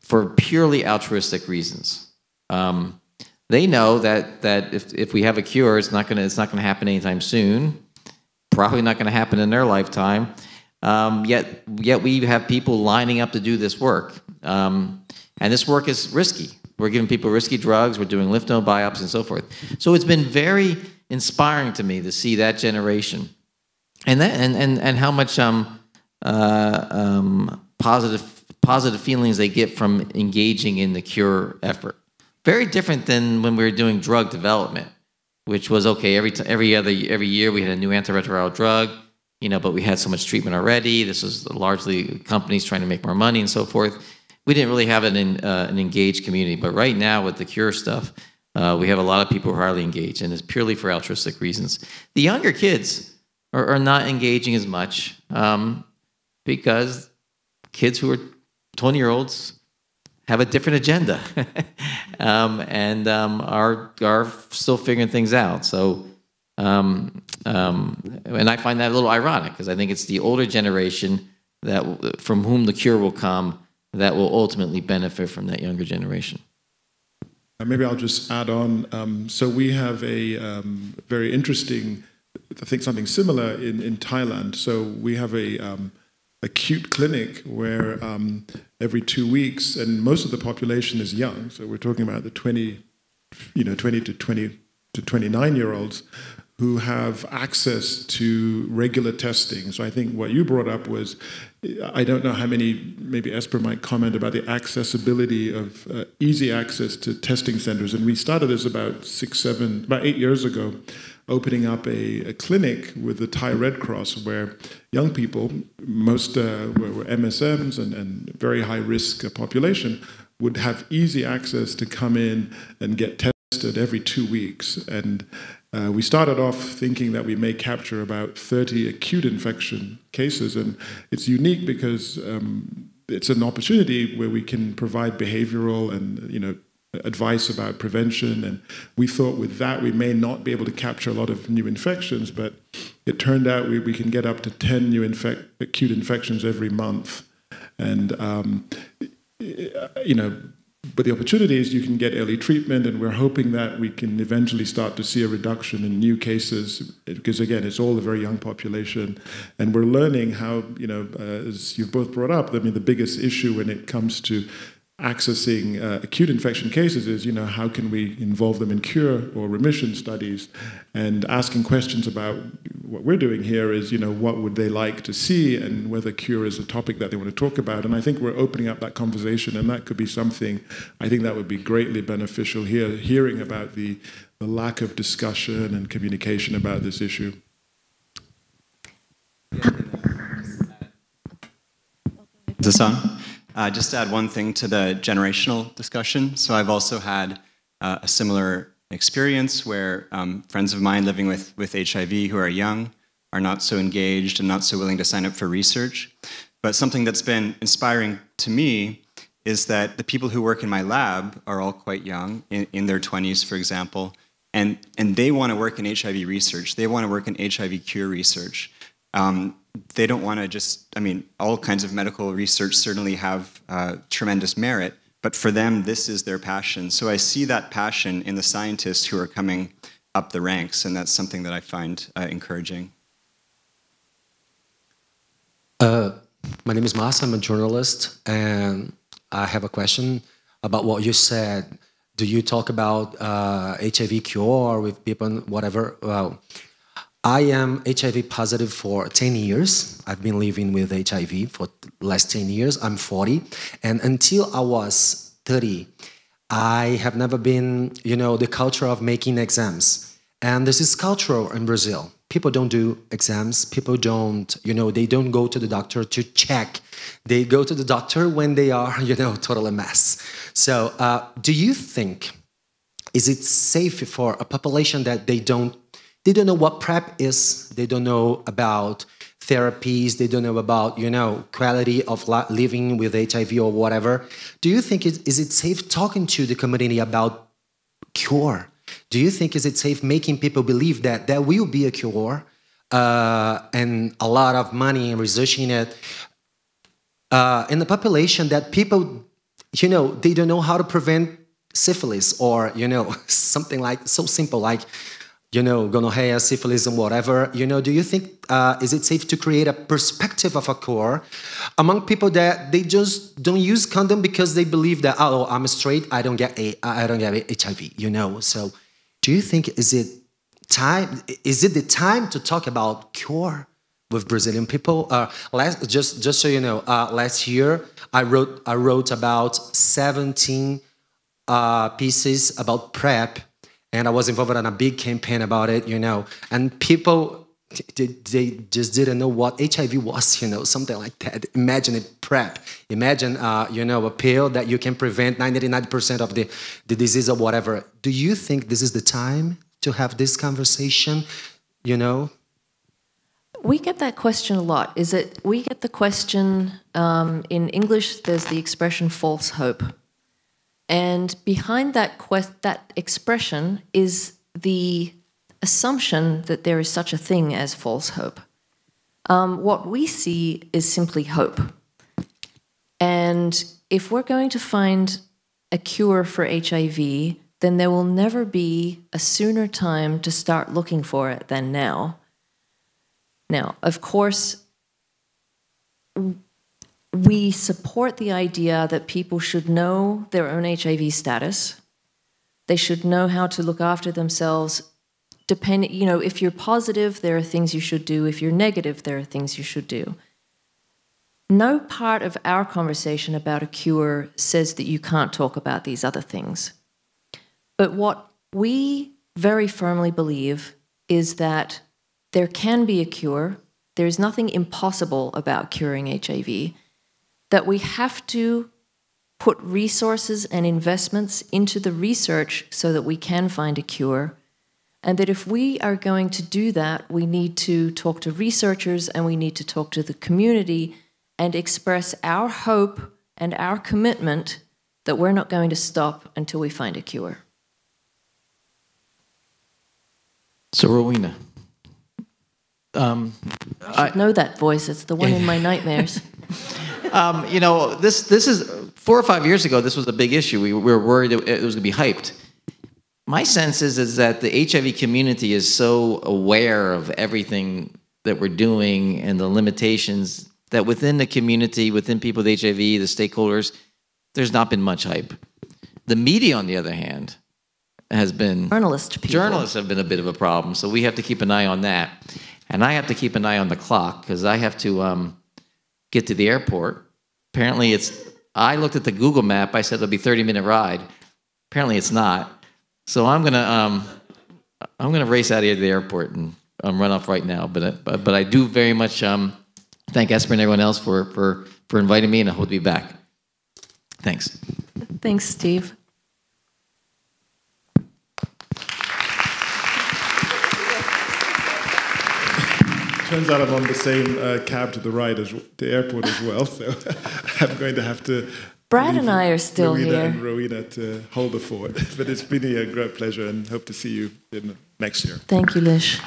for purely altruistic reasons. They know that if we have a cure, it's not gonna happen anytime soon. Probably not going to happen in their lifetime. Yet we have people lining up to do this work, and this work is risky. We're giving people risky drugs. We're doing lymph node biopsies and so forth. So it's been very inspiring to me to see that generation, and how much positive feelings they get from engaging in the cure effort. Very different than when we were doing drug development, which was okay. Every year we had a new antiretroviral drug, you know, but we had so much treatment already. This was largely companies trying to make more money and so forth. We didn't really have an engaged community, but right now with the cure stuff, we have a lot of people who are highly engaged, and it's purely for altruistic reasons. The younger kids are not engaging as much because kids who are 20-year-olds have a different agenda and are still figuring things out. So, and I find that a little ironic because I think it's the older generation from whom the cure will come that will ultimately benefit from that younger generation. Maybe I'll just add on. So we have a very interesting, I think something similar in Thailand. So we have a acute clinic where every 2 weeks, and most of the population is young. So we're talking about the 20 to 29-year-olds who have access to regular testing. So I think what you brought up was, I don't know how many, maybe Esper might comment about the accessibility of easy access to testing centers. And we started this about 8 years ago, opening up a clinic with the Thai Red Cross where young people, most were MSMs and very high-risk population, would have easy access to come in and get tested every 2 weeks. And we started off thinking that we may capture about 30 acute infection cases, and it's unique because it's an opportunity where we can provide behavioral and advice about prevention. And we thought with that we may not be able to capture a lot of new infections, but it turned out we can get up to 10 new acute infections every month. And but the opportunity is you can get early treatment, and we're hoping that we can eventually start to see a reduction in new cases, because again, it's all a very young population, and we're learning how, as you've both brought up, I mean, the biggest issue when it comes to accessing acute infection cases is, how can we involve them in cure or remission studies, and asking questions about what we're doing here is, what would they like to see and whether cure is a topic that they want to talk about. And I think we're opening up that conversation, and that could be something, I think that would be greatly beneficial here, hearing about the lack of discussion and communication about this issue. Is this on? Just to add one thing to the generational discussion. So I've also had a similar experience where friends of mine living with HIV who are young are not so engaged and not so willing to sign up for research. But something that's been inspiring to me is that the people who work in my lab are all quite young, in their 20s, for example, and they want to work in HIV research. They want to work in HIV cure research. They don't want to just, all kinds of medical research certainly have tremendous merit, but for them, this is their passion. So I see that passion in the scientists who are coming up the ranks, and that's something that I find encouraging. My name is Mas, I'm a journalist, and I have a question about what you said. Do you talk about HIV cure with people, whatever? Well, I am HIV positive for 10 years. I've been living with HIV for the last 10 years. I'm 40. And until I was 30, I have never been, the culture of making exams. And this is cultural in Brazil. people don't do exams. People don't, they don't go to the doctor to check. They go to the doctor when they are, total a mess. So do you think, is it safe for a population that they don't know what PrEP is, they don't know about therapies, they don't know about, quality of living with HIV or whatever. Do you think, is it safe talking to the community about cure? Do you think, is it safe making people believe that there will be a cure and a lot of money in researching it in the population that people, they don't know how to prevent syphilis or, something like so simple like, gonorrhea, syphilis, and whatever. Do you think, is it safe to create a perspective of a cure among people that they just don't use condom because they believe that, oh, I'm straight, I don't get HIV, So do you think, is it the time to talk about cure with Brazilian people? Just so you know, last year I wrote about 17 pieces about PrEP, and I was involved in a big campaign about it, and people, they just didn't know what HIV was, something like that. Imagine it, PrEP. Imagine, a pill that you can prevent 99% of the disease or whatever. Do you think this is the time to have this conversation, We get that question a lot. We get the question, in English, there's the expression false hope. And behind that expression is the assumption that there is such a thing as false hope. What we see is simply hope. And if we're going to find a cure for HIV, then there will never be a sooner time to start looking for it than now. Now, of course, we support the idea that people should know their own HIV status. They should know how to look after themselves. If you're positive, there are things you should do. If you're negative, there are things you should do. No part of our conversation about a cure says that you can't talk about these other things. But what we very firmly believe is that there can be a cure. There's nothing impossible about curing HIV. That we have to put resources and investments into the research so that we can find a cure. And that if we are going to do that, we need to talk to researchers and we need to talk to the community and express our hope and our commitment that we're not going to stop until we find a cure. So, Rowena. I know that voice. It's the one in my nightmares. This is 4 or 5 years ago. This was a big issue. We were worried it was going to be hyped. My sense is that the HIV community is so aware of everything that we're doing and the limitations that within the community, within people with HIV, the stakeholders, there's not been much hype. The media, on the other hand, has been... Journalists have been a bit of a problem, so we have to keep an eye on that. And I have to keep an eye on the clock because I have to get to the airport. Apparently I looked at the Google map, I said it'll be a 30-minute ride. Apparently it's not. So I'm gonna race out of here to the airport and run off right now. But I do very much thank Esper and everyone else for inviting me, and I hope to be back. Thanks. Thanks, Steve. Turns out I'm on the same cab to the right as the airport as well, so I'm going to have to. Brad and I are still here. And Rowena to hold the fort. But it's been a great pleasure and hope to see you next year. Thank you, Lish.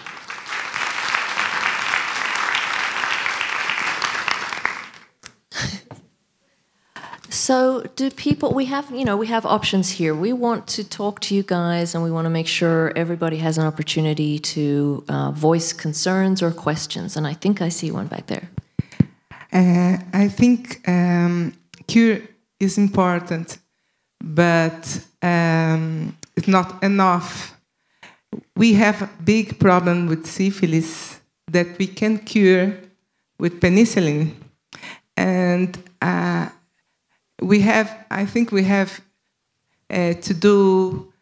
So do people, we have options here. We want to talk to you guys and we want to make sure everybody has an opportunity to voice concerns or questions. And I think I see one back there. I think cure is important, but it's not enough. We have a big problem with syphilis that we can cure with penicillin. And I think we have to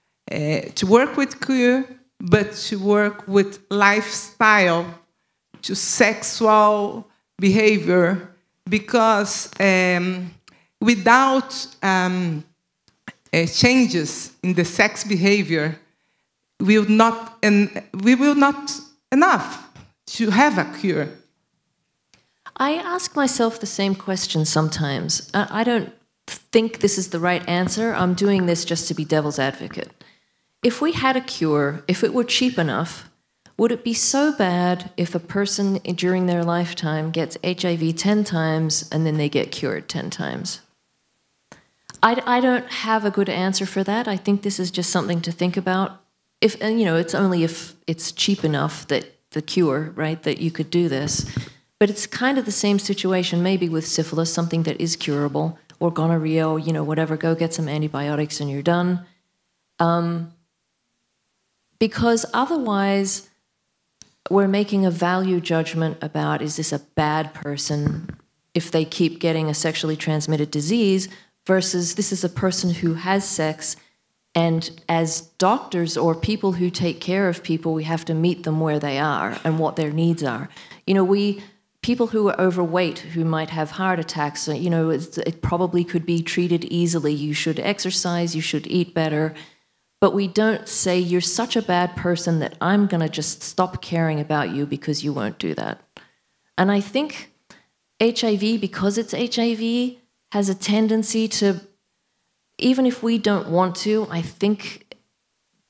work with cure, but to work with lifestyle, to sexual behavior, because without changes in the sex behavior, we will not enough to have a cure. I ask myself the same question sometimes. I don't think this is the right answer. I'm doing this just to be devil's advocate. If we had a cure, if it were cheap enough, would it be so bad if a person during their lifetime gets HIV 10 times and then they get cured 10 times? I don't have a good answer for that. I think this is just something to think about. And it's only if it's cheap enough that the cure, right, that you could do this. But it's kind of the same situation maybe with syphilis, something that is curable, or gonorrhea, or whatever, go get some antibiotics and you're done. Because otherwise we're making a value judgment about, is this a bad person if they keep getting a sexually transmitted disease, versus this is a person who has sex, and as doctors or people who take care of people, we have to meet them where they are and what their needs are. People who are overweight, who might have heart attacks, it probably could be treated easily. You should exercise, you should eat better. But we don't say, you're such a bad person that I'm going to just stop caring about you because you won't do that. And I think HIV, because it's HIV, has a tendency to, even if we don't want to, I think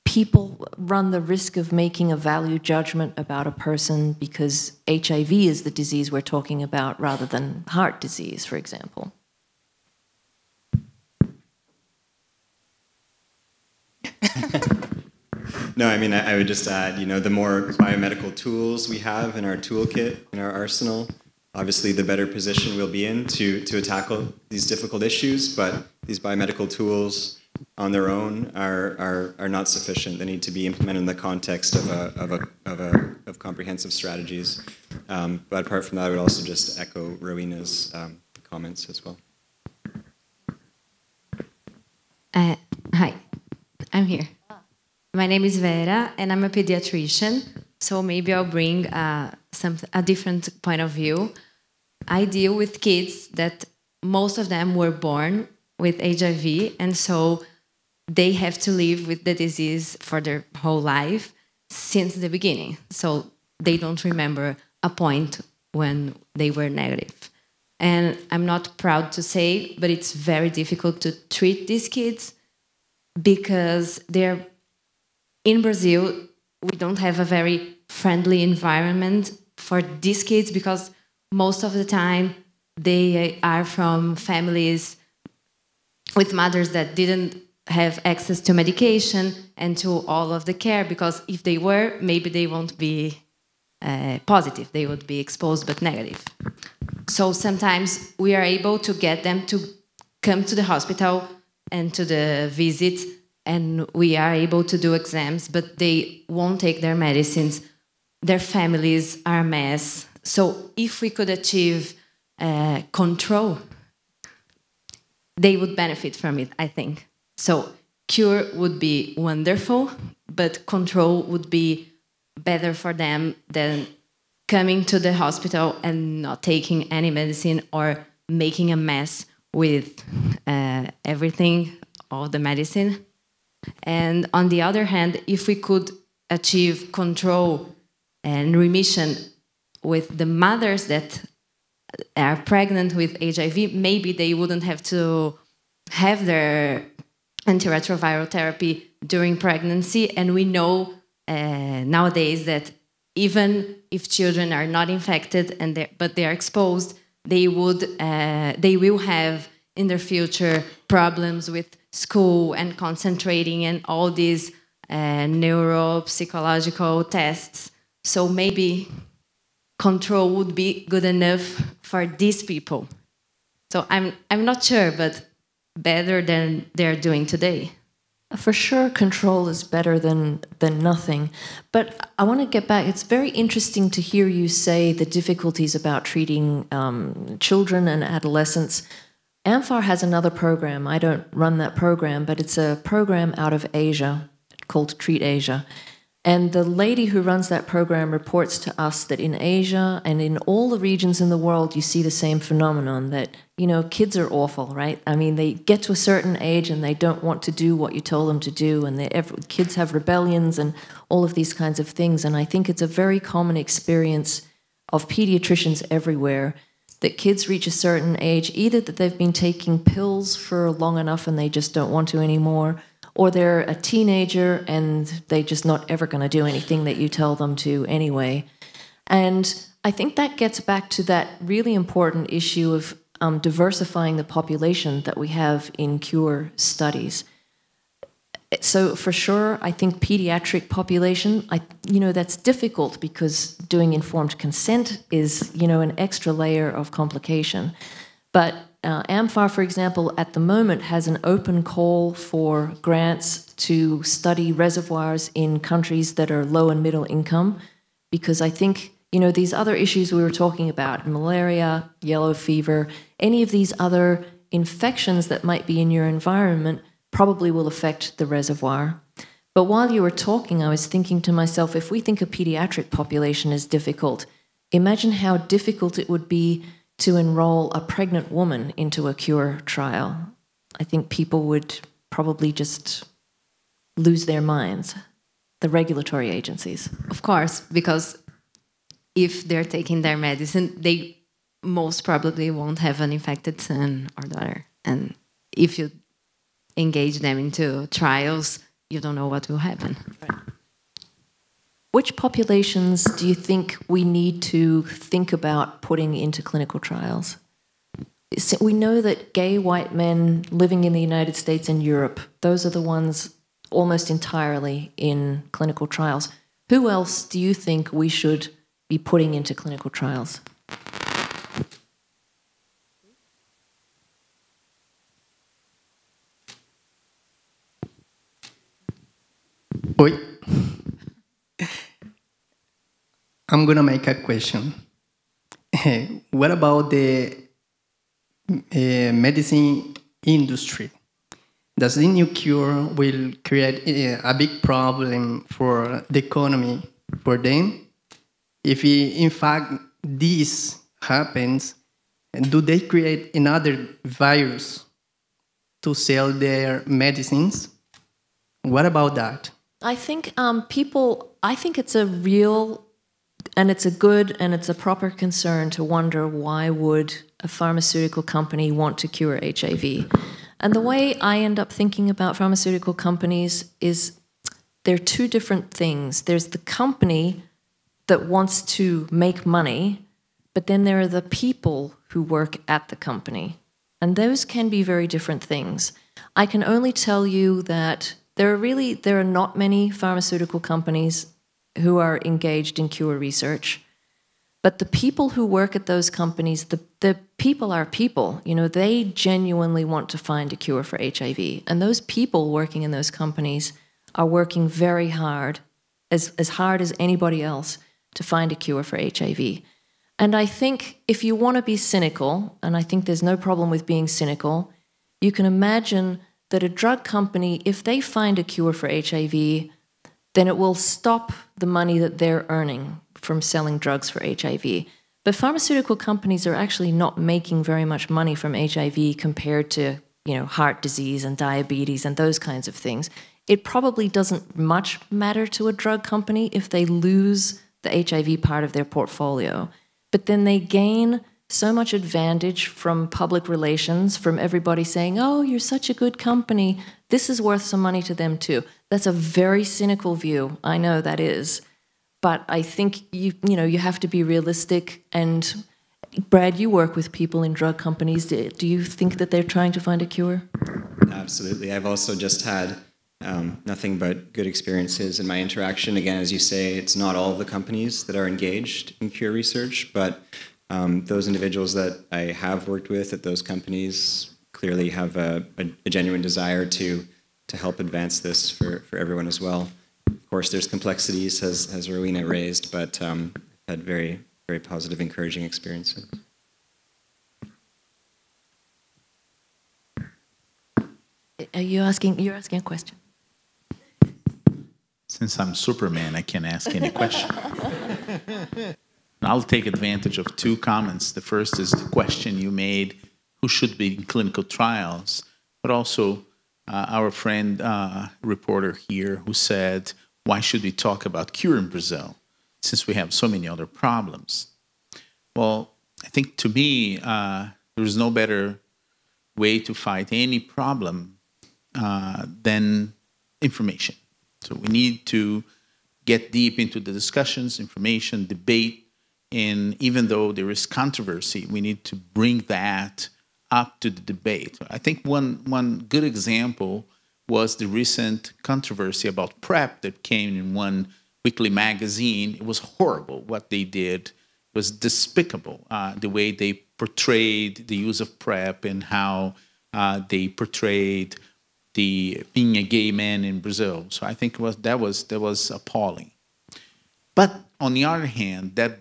people run the risk of making a value judgment about a person because HIV is the disease we're talking about rather than heart disease, for example. No, I mean, I would just add, the more biomedical tools we have in our toolkit, in our arsenal, obviously the better position we'll be in to tackle these difficult issues, but these biomedical tools on their own are not sufficient. They need to be implemented in the context of comprehensive strategies. But apart from that, I would also just echo Rowena's comments as well. Hi, I'm here. My name is Vera, and I'm a pediatrician. So maybe I'll bring a different point of view. I deal with kids that most of them were born with HIV, and so they have to live with the disease for their whole life since the beginning. So they don't remember a point when they were negative. And I'm not proud to say, but it's very difficult to treat these kids because they're in Brazil. We don't have a very friendly environment for these kids because most of the time they are from families with mothers that didn't have access to medication and to all of the care, because if they were, maybe they won't be positive. They would be exposed but negative. So sometimes we are able to get them to come to the hospital and to the visit, and we are able to do exams, but they won't take their medicines. Their families are a mess. So if we could achieve control, they would benefit from it, I think. So cure would be wonderful, but control would be better for them than coming to the hospital and not taking any medicine or making a mess with everything, all the medicine. And on the other hand, if we could achieve control and remission with the mothers that are pregnant with HIV, maybe they wouldn't have to have their antiretroviral therapy during pregnancy. And we know nowadays that even if children are not infected but they are exposed, they will have in their future problems with school and concentrating and all these neuropsychological tests. So maybe control would be good enough for these people. So I'm not sure, but better than they're doing today. For sure, control is better than nothing. But I want to get back. It's very interesting to hear you say the difficulties about treating children and adolescents. amfAR has another program. I don't run that program, but it's a program out of Asia called Treat Asia. And the lady who runs that program reports to us that in Asia and in all the regions in the world, you see the same phenomenon that, you know, kids are awful, right? I mean, they get to a certain age and they don't want to do what you told them to do, and kids have rebellions and all of these kinds of things. And I think it's a very common experience of pediatricians everywhere that kids reach a certain age, either that they've been taking pills for long enough and they just don't want to anymore, or they're a teenager and they're just not ever going to do anything that you tell them to anyway. And I think that gets back to that really important issue of diversifying the population that we have in cure studies. So for sure, I think pediatric population, you know, that's difficult because doing informed consent is, you know, an extra layer of complication. But amfAR, for example, at the moment has an open call for grants to study reservoirs in countries that are low and middle income, because I think, you know, these other issues we were talking about, malaria, yellow fever, any of these other infections that might be in your environment probably will affect the reservoir. But while you were talking, I was thinking to myself, if we think a pediatric population is difficult, imagine how difficult it would be to enroll a pregnant woman into a cure trial. I think people would probably just lose their minds, the regulatory agencies. Of course, because if they're taking their medicine, they most probably won't have an infected son or daughter. And if you engage them into trials, you don't know what will happen. Right. Which populations do you think we need to think about putting into clinical trials? We know that gay white men living in the United States and Europe, those are the ones almost entirely in clinical trials. Who else do you think we should be putting into clinical trials? Oi. I'm going to make a question. What about the medicine industry? Does the new cure will create a big problem for the economy for them? If in fact this happens, do they create another virus to sell their medicines? What about that? I think I think it's a real, and it's a good, and it's a proper concern to wonder why would a pharmaceutical company want to cure HIV. And the way I end up thinking about pharmaceutical companies is they're two different things. There's the company that wants to make money, but then there are the people who work at the company. And those can be very different things. I can only tell you that there are not many pharmaceutical companies who are engaged in cure research. But the people who work at those companies, the people are people. You know, they genuinely want to find a cure for HIV. And those people working in those companies are working very hard as anybody else, to find a cure for HIV. And I think if you want to be cynical, and I think there's no problem with being cynical, you can imagine that a drug company, if they find a cure for HIV, then it will stop the money that they're earning from selling drugs for HIV. But pharmaceutical companies are actually not making very much money from HIV compared to, you know, heart disease and diabetes and those kinds of things. It probably doesn't much matter to a drug company if they lose the HIV part of their portfolio. But then they gain so much advantage from public relations, from everybody saying, oh, you're such a good company, this is worth some money to them too. That's a very cynical view. I know that is. But I think you have to be realistic. And Brad, you work with people in drug companies. Do you think that they're trying to find a cure? Absolutely. I've also just had nothing but good experiences in my interaction. Again, as you say, it's not all of the companies that are engaged in cure research, but those individuals that I have worked with at those companies clearly have a genuine desire to help advance this for everyone as well. Of course, there's complexities, as Rowena raised, but I've had very, very positive, encouraging experiences. You're asking a question. Since I'm Superman, I can ask any question. I'll take advantage of two comments. The first is the question you made, who should be in clinical trials, but also our friend reporter here who said, why should we talk about cure in Brazil since we have so many other problems? Well, I think to me, there's no better way to fight any problem than information. So we need to get deep into the discussions, information, debate, and even though there is controversy, we need to bring that up to the debate. I think one good example was the recent controversy about PrEP that came in one weekly magazine. It was horrible what they did. It was despicable, the way they portrayed the use of PrEP and how they portrayed being a gay man in Brazil. So I think that was appalling. But on the other hand, that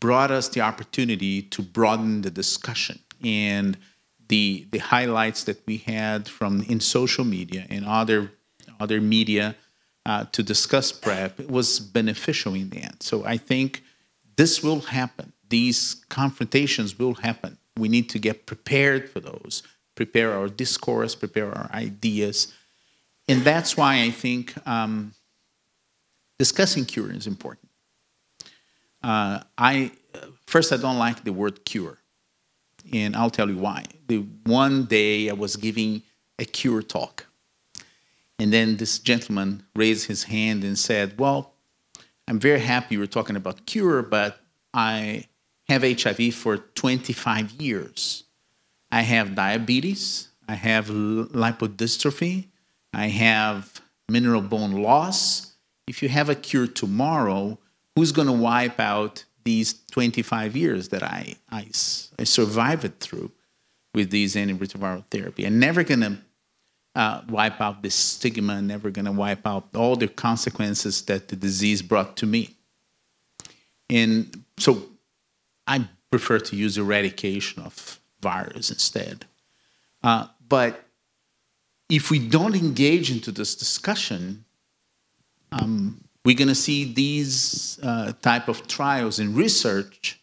brought us the opportunity to broaden the discussion, and the highlights that we had in social media and other media to discuss PrEP was beneficial in the end. So I think this will happen. These confrontations will happen. We need to get prepared for those, prepare our discourse, prepare our ideas. And that's why I think discussing cure is important. First, I don't like the word cure. And I'll tell you why. One day I was giving a cure talk. And then this gentleman raised his hand and said, well, I'm very happy you're talking about cure, but I have HIV for 25 years. I have diabetes, I have lipodystrophy, I have mineral bone loss. If you have a cure tomorrow, who's going to wipe out these 25 years that I survived through with these antiretroviral therapy? I'm never going to wipe out the stigma, never going to wipe out all the consequences that the disease brought to me. And so I prefer to use eradication of virus instead. But if we don't engage into this discussion, we're going to see these type of trials and research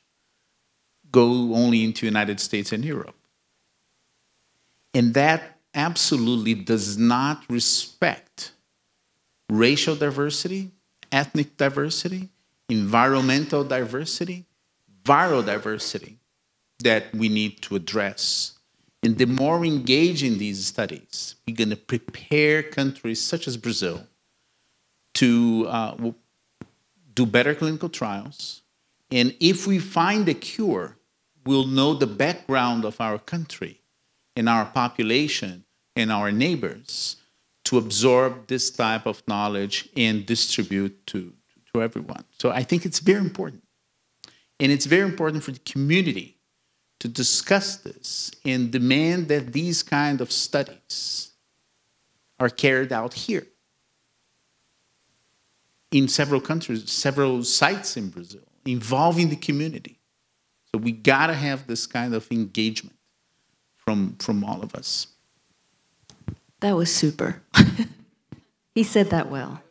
go only into the United States and Europe. And that absolutely does not respect racial diversity, ethnic diversity, environmental diversity, viral diversity that we need to address. And the more we engage in these studies, we're going to prepare countries such as Brazil to do better clinical trials. And if we find a cure, we'll know the background of our country and our population and our neighbors to absorb this type of knowledge and distribute to everyone. So I think it's very important. And it's very important for the community to discuss this and demand that these kind of studies are carried out here. In several countries, several sites in Brazil, involving the community. So we gotta have this kind of engagement from all of us. That was super. He said that well.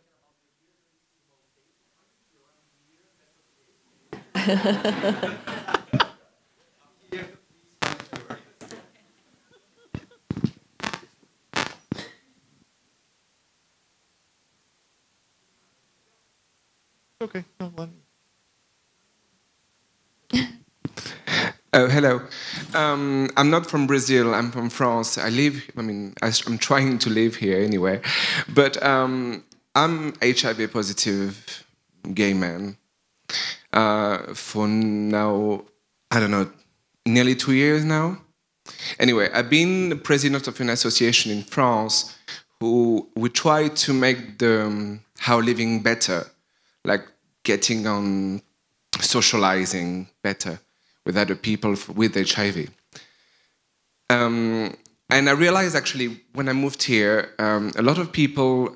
Okay, no, let me. Oh, hello. I'm not from Brazil. I'm from France. I'm trying to live here anyway. But I'm HIV positive gay man for now, I don't know, nearly 2 years now. Anyway, I've been the president of an association in France who we try to make how living better, like getting on socializing better with other people with HIV. And I realized actually when I moved here, a lot of people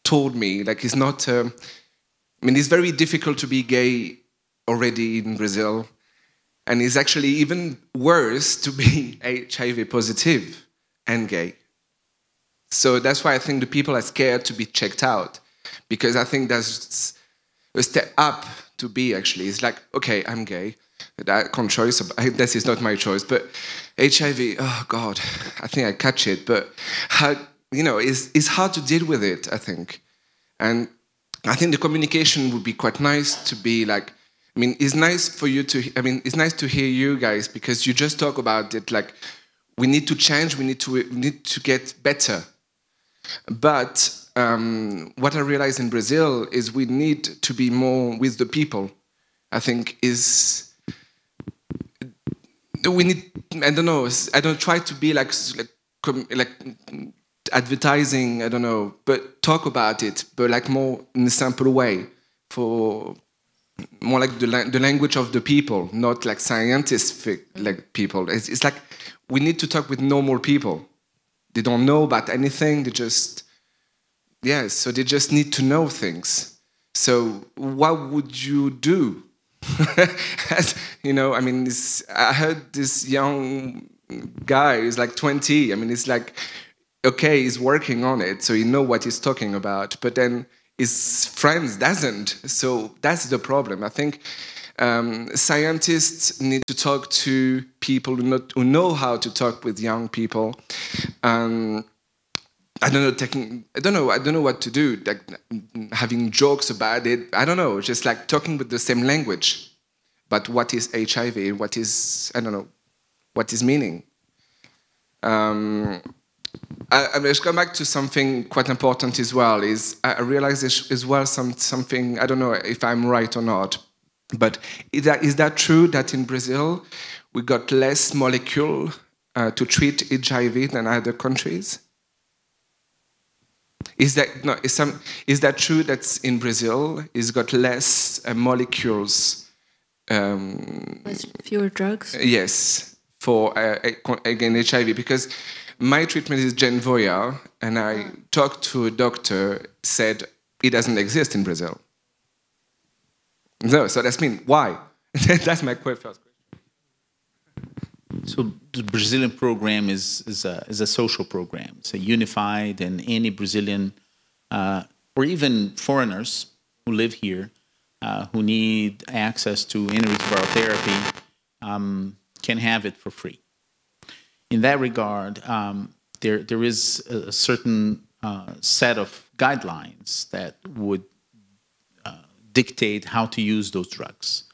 told me like it's not, it's very difficult to be gay already in Brazil. And it's actually even worse to be HIV positive and gay. So that's why I think the people are scared to be checked out, because I think that's a step up to be actually. It's like, okay, I'm gay. I can't choice. This is not my choice. But HIV, oh God, I think I catch it. But how, you know, it's hard to deal with it, I think. And I think the communication would be quite nice to be like, I mean, it's nice for you to, I mean, it's nice to hear you guys, because you just talk about it like, we need to change, we need to get better. But what I realized in Brazil is we need to be more with the people. I think we need, I don't know, I don't try to be like advertising, I don't know, but talk about it, but like more in a simple way, for more like the language of the people, not like scientific like people. It's like we need to talk with normal people. They don't know about anything. They just, yeah, so they just need to know things. So what would you do? You know, I mean, I heard this young guy is like 20. I mean, it's like, okay, he's working on it, so he knows what he's talking about, but then his friends doesn't. So that's the problem. I think scientists need to talk to people who know how to talk with young people. I don't know what to do. Like having jokes about it. I don't know. Just like talking with the same language. But what is HIV? What is, I don't know, what is meaning? I just come back to something quite important as well. Is I realize as well something. I don't know if I'm right or not. But is that true that in Brazil we got less molecule to treat HIV than other countries? Is that true that in Brazil it's got less molecules? Fewer drugs? Yes, for again HIV, because my treatment is Genvoya, and I talked to a doctor, said it doesn't exist in Brazil. No, so that's mean why? That's my first question. So the Brazilian program is a social program. It's a unified, and any Brazilian or even foreigners who live here who need access to antiretroviral therapy can have it for free. In that regard, there is a certain set of guidelines that would dictate how to use those drugs.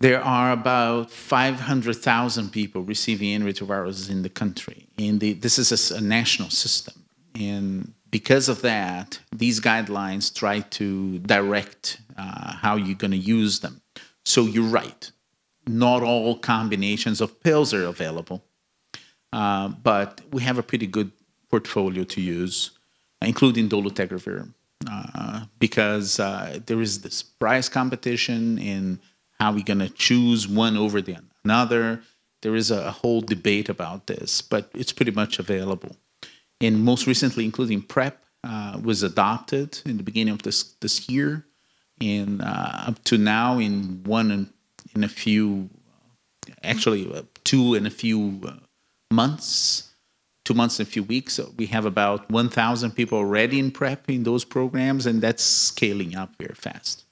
There are about 500,000 people receiving antiretrovirals in the country. This is a national system. And because of that, these guidelines try to direct how you're going to use them. So you're right. Not all combinations of pills are available. But we have a pretty good portfolio to use, including dolutegravir, because there is this price competition in how we're going to choose one over the another. There is a whole debate about this, but it's pretty much available. And most recently, including PrEP, was adopted in the beginning of this year, and up to now, in a few, actually 2 in a few months, 2 months and a few weeks. So we have about 1,000 people already in PrEP in those programs, and that's scaling up very fast.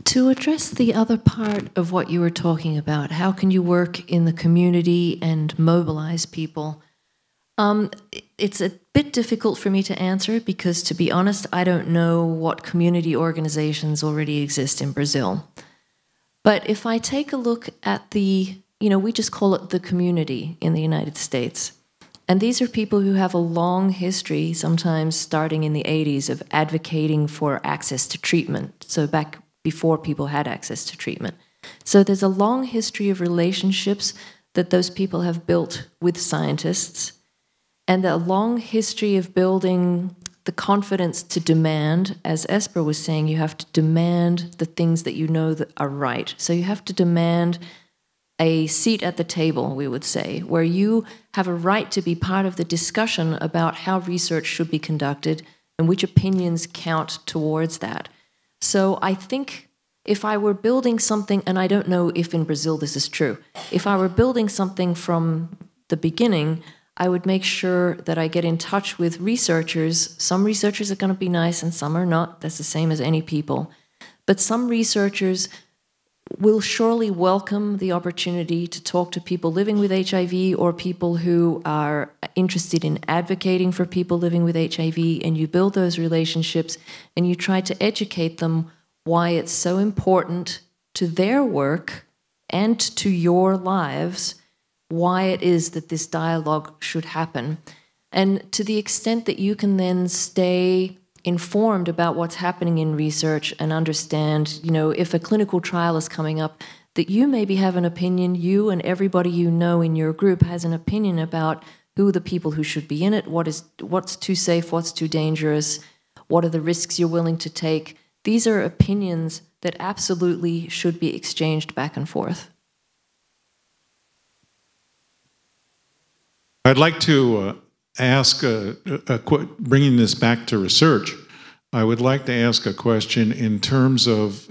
To address the other part of what you were talking about, how can you work in the community and mobilize people? It's a bit difficult for me to answer because, to be honest, I don't know what community organizations already exist in Brazil. But if I take a look at we just call it the community in the United States. And these are people who have a long history, sometimes starting in the 80s, of advocating for access to treatment. So back before people had access to treatment. So there's a long history of relationships that those people have built with scientists, and a long history of building the confidence to demand. As Esper was saying, you have to demand the things that you know that are right. So you have to demand a seat at the table, we would say, where you have a right to be part of the discussion about how research should be conducted and which opinions count towards that. So I think if I were building something, and I don't know if in Brazil this is true, if I were building something from the beginning, I would make sure that I get in touch with researchers. Some researchers are going to be nice and some are not. That's the same as any people. But some researchers will surely welcome the opportunity to talk to people living with HIV or people who are interested in advocating for people living with HIV, and you build those relationships and you try to educate them why it's so important to their work and to your lives, why it is that this dialogue should happen. And to the extent that you can then stay informed about what's happening in research and understand, you know, if a clinical trial is coming up, that you maybe have an opinion, you and everybody you know in your group has an opinion about who are the people who should be in it, what's too safe, what's too dangerous, what are the risks you're willing to take. These are opinions that absolutely should be exchanged back and forth. I'd like to ask, bringing this back to research, I would like to ask a question in terms of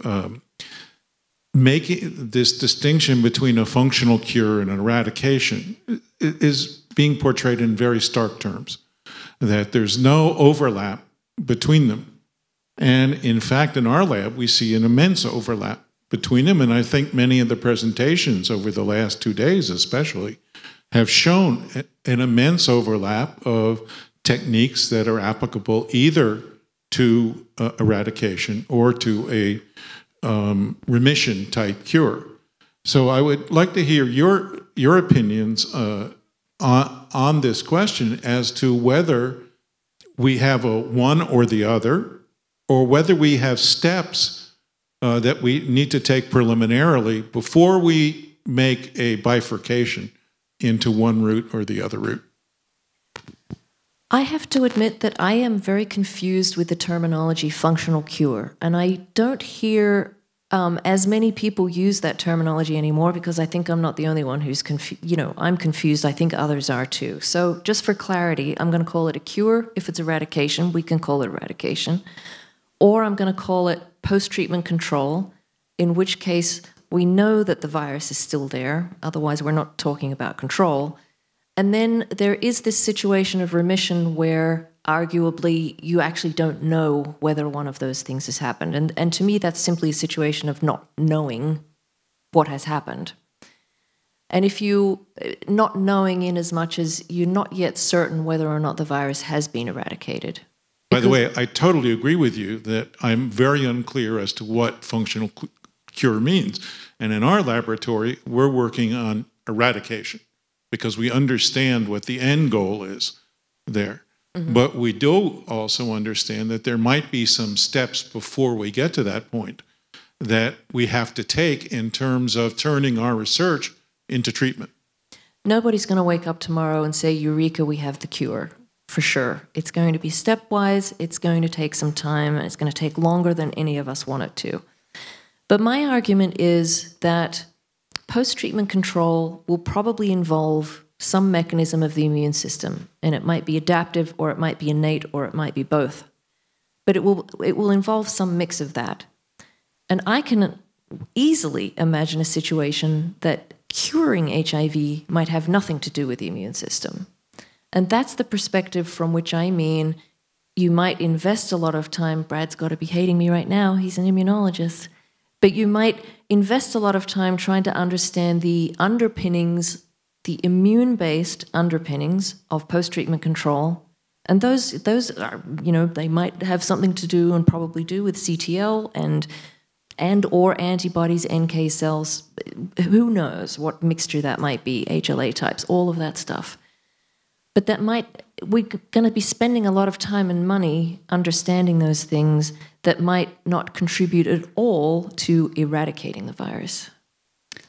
making this distinction between a functional cure and an eradication is being portrayed in very stark terms, that there's no overlap between them. And in fact, in our lab, we see an immense overlap between them. And I think many of the presentations over the last 2 days especially have shown an immense overlap of techniques that are applicable either to eradication or to a remission type cure. So I would like to hear your opinions on this question as to whether we have a one or the other, or whether we have steps that we need to take preliminarily before we make a bifurcation into one route or the other route. I have to admit that I am very confused with the terminology functional cure, and I don't hear as many people use that terminology anymore, because I think I'm not the only one who's confused. You know, I'm confused. I think others are too. So just for clarity, I'm going to call it a cure. If it's eradication, we can call it eradication. Or I'm going to call it post-treatment control, in which case we know that the virus is still there. Otherwise, we're not talking about control. And then there is this situation of remission where arguably you actually don't know whether one of those things has happened. And to me, that's simply a situation of not knowing what has happened. And if you, not knowing in as much as you're not yet certain whether or not the virus has been eradicated. By the way, I totally agree with you that I'm very unclear as to what functional cure means. And in our laboratory, we're working on eradication because we understand what the end goal is there. Mm-hmm. But we do also understand that there might be some steps before we get to that point that we have to take in terms of turning our research into treatment. Nobody's going to wake up tomorrow and say, Eureka, we have the cure, for sure. It's going to be stepwise, it's going to take some time, and it's going to take longer than any of us want it to. But my argument is that post-treatment control will probably involve some mechanism of the immune system, and it might be adaptive, or it might be innate, or it might be both. But it will involve some mix of that. And I can easily imagine a situation that curing HIV might have nothing to do with the immune system. And that's the perspective from which I mean you might invest a lot of time. Brad's got to be hating me right now. He's an immunologist. But you might invest a lot of time trying to understand the underpinnings, the immune-based underpinnings of post-treatment control. And those are, you know, they might have something to do and probably do with CTL and or antibodies, NK cells. Who knows what mixture that might be, HLA types, all of that stuff. But we're going to be spending a lot of time and money understanding those things that might not contribute at all to eradicating the virus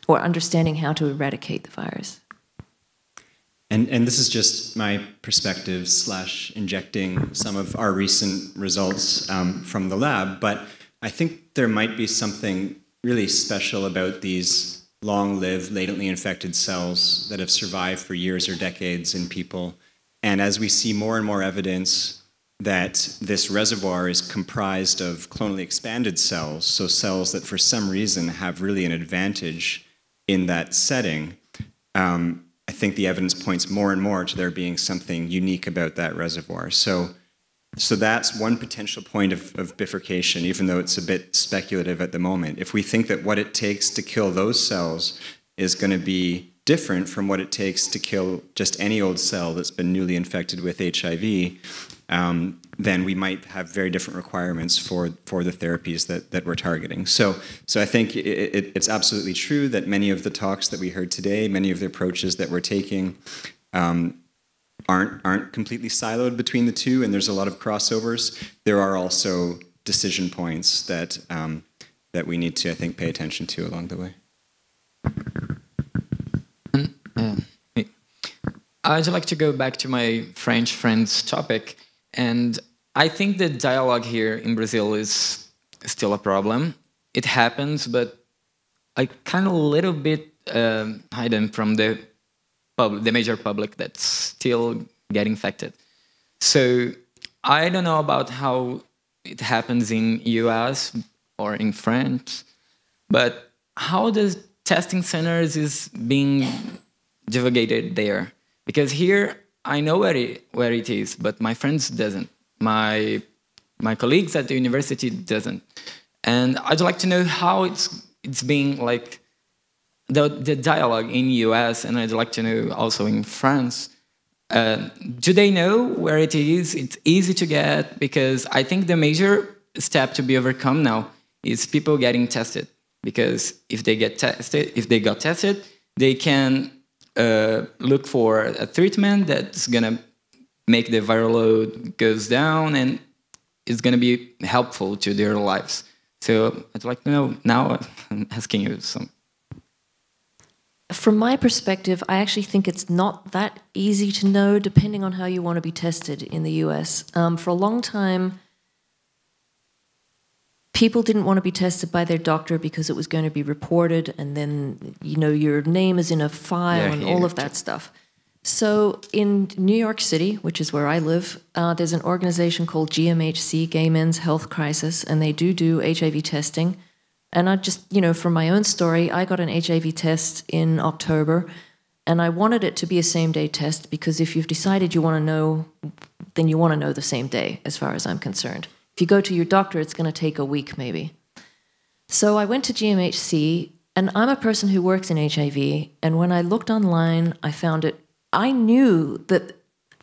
or understanding how to eradicate the virus. And this is just my perspective / injecting some of our recent results from the lab, but I think there might be something really special about these long-lived, latently infected cells that have survived for years or decades in people. And as we see more and more evidence that this reservoir is comprised of clonally expanded cells, so cells that for some reason have really an advantage in that setting, I I think the evidence points more and more to there being something unique about that reservoir. So that's one potential point of bifurcation, even though it's a bit speculative at the moment. If we think that what it takes to kill those cells is going to be different from what it takes to kill just any old cell that's been newly infected with HIV, then we might have very different requirements for the therapies that we're targeting. So I think it's absolutely true that many of the talks that we heard today, many of the approaches that we're taking aren't completely siloed between the two, and there's a lot of crossovers. There are also decision points that we need to, I think, pay attention to along the way. I'd like to go back to my French friend's topic, and I think the dialogue here in Brazil is still a problem. It happens, but I kind of a little bit hidden from the major public that's still getting infected. So I don't know about how it happens in US or in France, but how the testing centers is being divulgated there? Because here I know where it is, but my friends doesn't. My colleagues at the university doesn't. And I'd like to know how it's being like the dialogue in US, and I'd like to know also in France. Do they know where it is? It's easy to get, because I think the major step to be overcome now is people getting tested. Because if they got tested, they can look for a treatment that's gonna make the viral load goes down, and it's gonna be helpful to their lives. So I'd like to know now. I'm asking you some. From my perspective, I actually think it's not that easy to know, depending on how you want to be tested in the US. For a long time, people didn't want to be tested by their doctor because it was going to be reported, and then, you know, your name is in a file and all of that stuff. So in New York City, which is where I live, there's an organization called GMHC, Gay Men's Health Crisis, and they do HIV testing. And I just, you know, from my own story, I got an HIV test in October, and I wanted it to be a same-day test, because if you've decided you want to know, then you want to know the same day, as far as I'm concerned. If you go to your doctor, it's going to take a week, maybe. So I went to GMHC, and I'm a person who works in HIV, and when I looked online, I found it. I knew that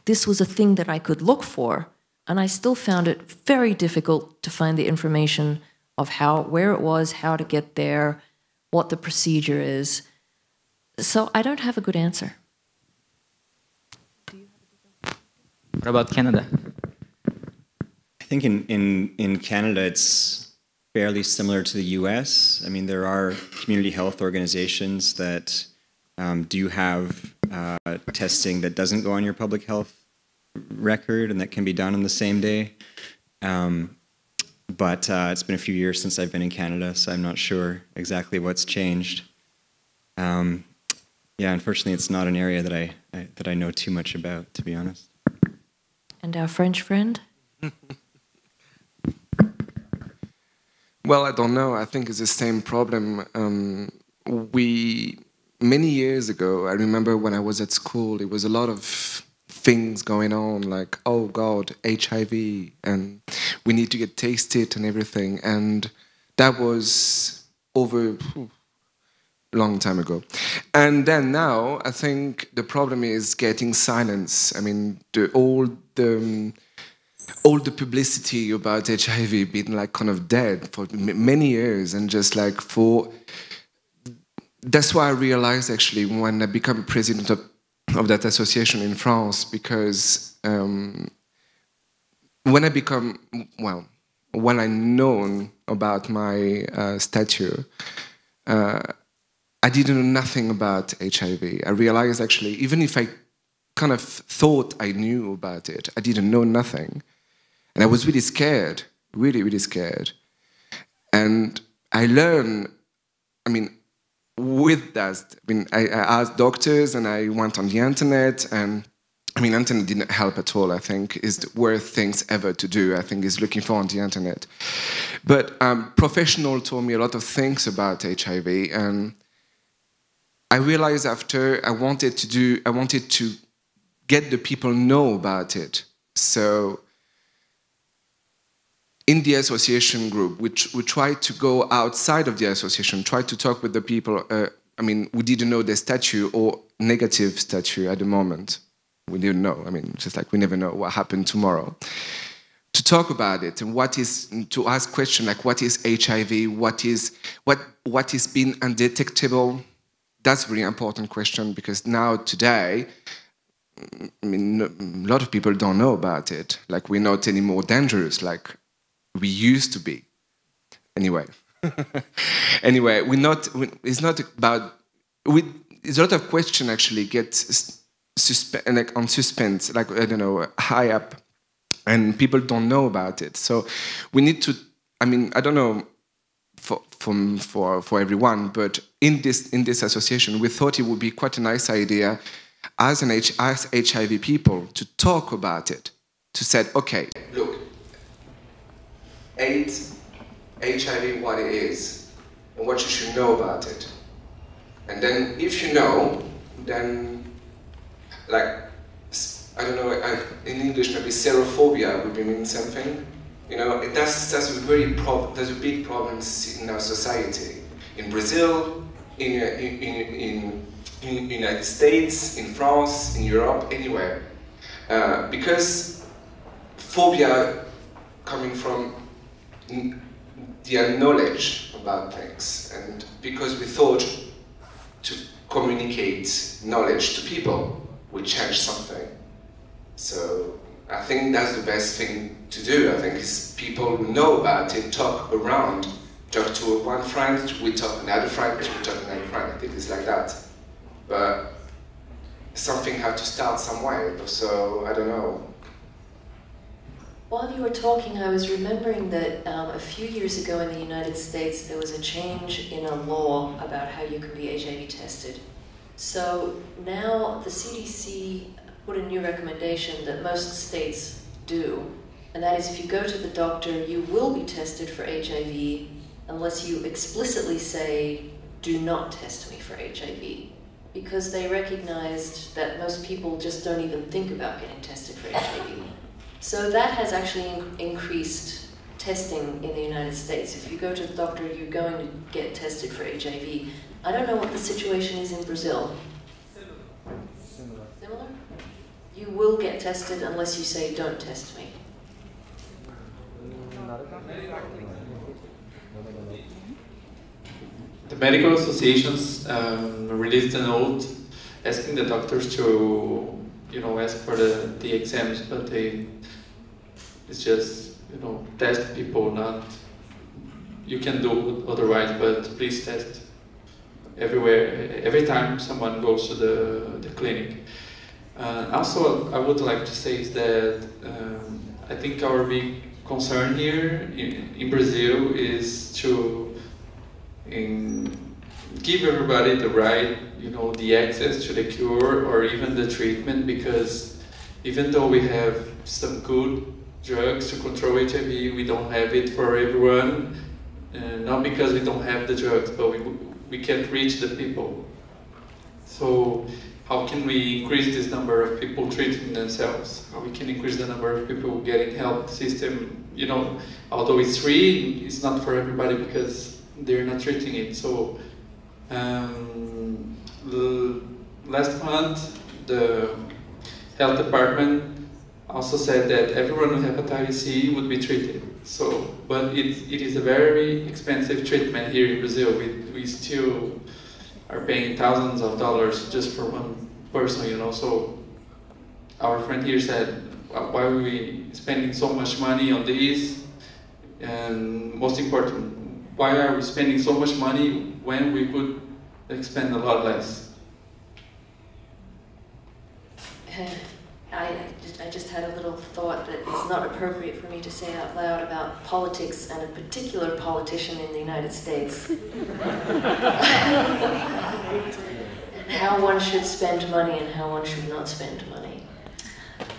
this was a thing that I could look for, and I still found it very difficult to find the information of where it was, how to get there, what the procedure is. So I don't have a good answer. What about Canada? I think in Canada it's fairly similar to the US. I mean, there are community health organizations that do have testing that doesn't go on your public health record and that can be done on the same day. But it's been a few years since I've been in Canada, so I'm not sure exactly what's changed. Yeah, unfortunately, it's not an area that I know too much about, to be honest. And our French friend? Well, I don't know. I think it's the same problem. Many years ago, I remember when I was at school, there was a lot of things going on, like, oh God, HIV, and we need to get tested and everything. And that was over a long time ago. And then now, I think the problem is getting silence. I mean, all the publicity about HIV being like kind of dead for many years, and just like that's why I realized actually when I became president of that association in France, because when I known about my stature, I didn't know nothing about HIV. I realized actually, even if I kind of thought I knew about it, I didn't know nothing. And I was really scared, really, really scared. And I learned, I mean, with that, I mean, I asked doctors and I went on the internet, and I mean, internet didn't help at all. I think is the worst things ever to do. I think is looking for on the internet. But professional told me a lot of things about HIV, and I realized after I wanted to get the people know about it. So in the association group, we tried to go outside of the association, try to talk with the people. I mean, we didn't know the statue or negative statue at the moment. We didn't know. I mean, just like we never know what happened tomorrow. To talk about it and to ask questions like what is HIV, what is being undetectable. That's a really important question because now today, I mean, a lot of people don't know about it. Like we're not any more dangerous like we used to be. Anyway, anyway, it's not about. There's a lot of questions actually get on suspense, like I don't know, high up, and people don't know about it. So we need to. I mean, I don't know for everyone, but in this association, we thought it would be quite a nice idea as HIV people to talk about it, to say, okay, look, AIDS, HIV, what it is, and what you should know about it. And then if you know, then, like, I don't know, in English maybe serophobia would mean something. You know, that's a big problem in our society. In Brazil, in United States, in France, in Europe, anywhere. Because phobia coming from the knowledge about things, and because we thought to communicate knowledge to people would change something. So I think that's the best thing to do. I think is people who know about it talk around, talk to one friend, we talk another friend, we talk another friend. I think it's like that. But something had to start somewhere. So I don't know. While you were talking, I was remembering that a few years ago in the United States, there was a change in a law about how you can be HIV tested. So now the CDC put a new recommendation that most states do, and that is if you go to the doctor, you will be tested for HIV unless you explicitly say, do not test me for HIV, because they recognized that most people just don't even think about getting tested for HIV. So that has actually increased testing in the United States. If you go to the doctor, you're going to get tested for HIV. I don't know what the situation is in Brazil. Similar. Similar? You will get tested unless you say, don't test me. The medical associations released a note asking the doctors to, ask for the exams, but it's just, test people, not, you can do otherwise, but please test everywhere, every time someone goes to the clinic. Also, I would like to say is that I think our big concern here in Brazil is to give everybody the right, the access to the cure or even the treatment, because even though we have some good drugs to control HIV, we don't have it for everyone, not because we don't have the drugs, but we can't reach the people. So how can we increase this number of people treating themselves? How we can increase the number of people getting health system, although it's free, it's not for everybody because they're not treating it. So last month, the health department also said that everyone with hepatitis C would be treated. So, but it is a very expensive treatment here in Brazil. We still are paying thousands of dollars just for one person, So our friend here said, why are we spending so much money on this? And most important, why are we spending so much money when we could spend a lot less? I just had a little thought that it's not appropriate for me to say out loud about politics and a particular politician in the United States. How one should spend money and how one should not spend money.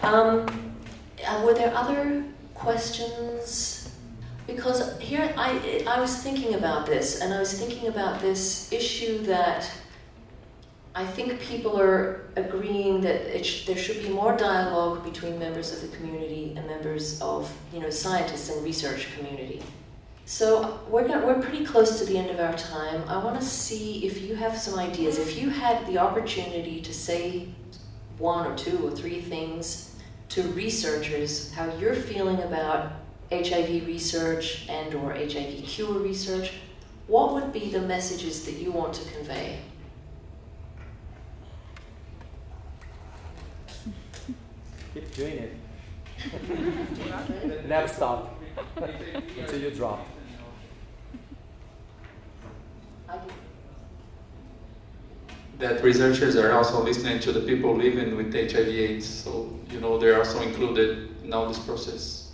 Were there other questions? Because here I was thinking about this, and I was thinking about this issue that I think people are agreeing that there should be more dialogue between members of the community and members of, scientists and research community. So we're pretty close to the end of our time. I want to see if you have some ideas. If you had the opportunity to say one or two or three things to researchers, how you're feeling about HIV research and or HIV cure research, what would be the messages that you want to convey? Keep doing it. Never stop until you drop. That researchers are also listening to the people living with HIV/AIDS, so they're also included in all this process.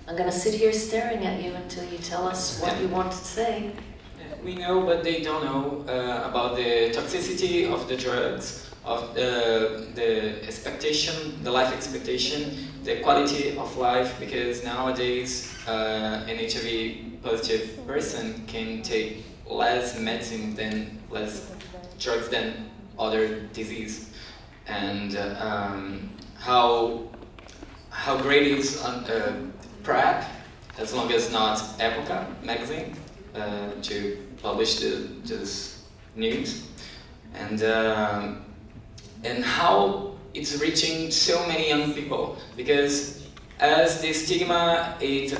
I'm going to sit here staring at you until you tell us what you want to say. We know, but they don't know about the toxicity of the drugs, of the expectation, the life expectation, the quality of life, because nowadays an HIV positive person can take less medicine than less drugs than other disease, and how great is PrEP, as long as not Epoca magazine to publish this news, and how it's reaching so many young people, because as the stigma AIDS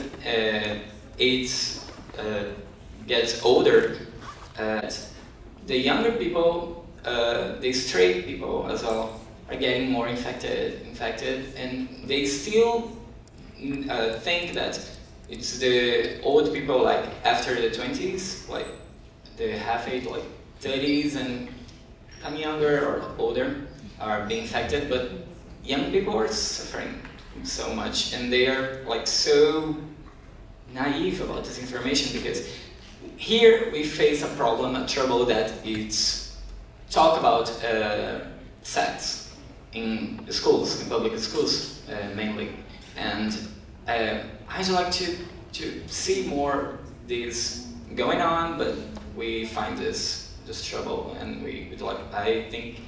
gets older, the younger people, the straight people as well, are getting more infected, and they still think that it's the old people, like after the 20s, like the half-age, like 30s and come younger or older, are being infected, but young people are suffering so much, and they are like so naive about this information, because here we face a problem, a trouble, that it's talk about sex in schools, in public schools mainly, and I'd like to see more this going on, but we find this trouble, and I think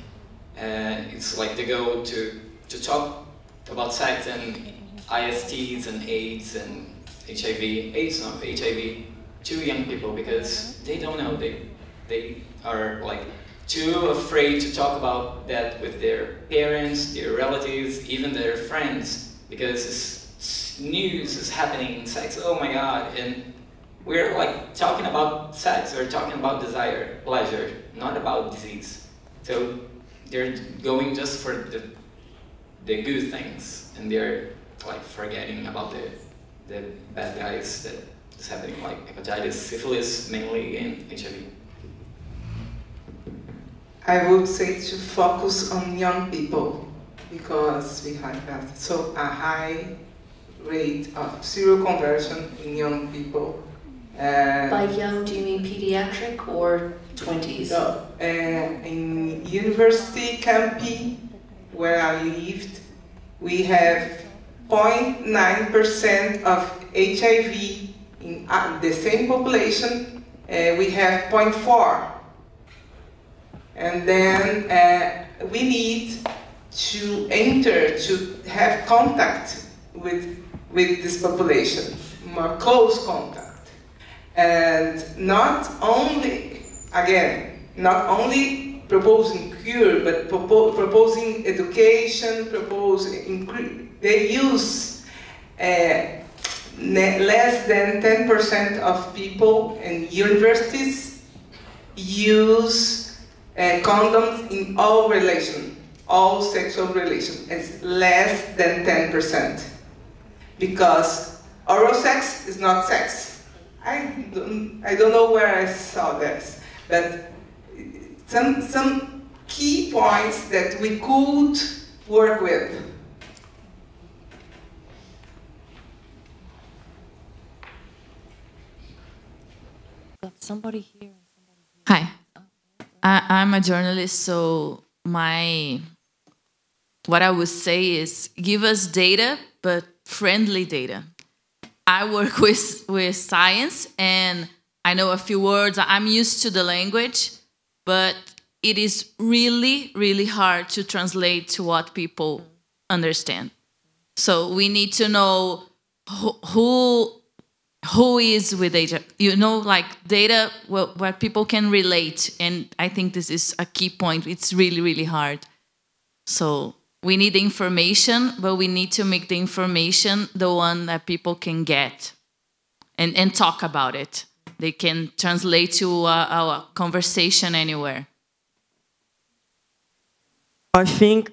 it's like the goal to talk about sex and ISTs and AIDS and HIV to young people, because they don't know, they are like too afraid to talk about that with their parents, their relatives, even their friends, because news is happening in sex, oh my god, and we're like talking about sex, we're talking about desire, pleasure, not about disease. So they're going just for the good things, and they're like forgetting about the bad guys that is happening, like hepatitis, syphilis mainly, and HIV. I would say to focus on young people, because we have a high rate of seroconversion in young people. By young, do you mean pediatric or 20s? No, in university campi, where I lived, we have 0.9% of HIV in the same population. We have 0.4, and then we need to have contact with this population, more close contact. And not only proposing cure, but proposing education, they use less than 10% of people in universities use condoms in all sexual relations. It's less than 10%. Because oral sex is not sex. I don't know where I saw this, but some key points that we could work with. Got somebody here. Hi, I'm a journalist, so my what I would say is give us data, but friendly data. I work with science, and I know a few words. I'm used to the language, but it is really, really hard to translate to what people understand. So we need to know who is with data, you know, like data where people can relate. And I think this is a key point. It's really, really hard. So we need information, but we need to make the information the one that people can get and talk about it. They can translate to a conversation anywhere. I think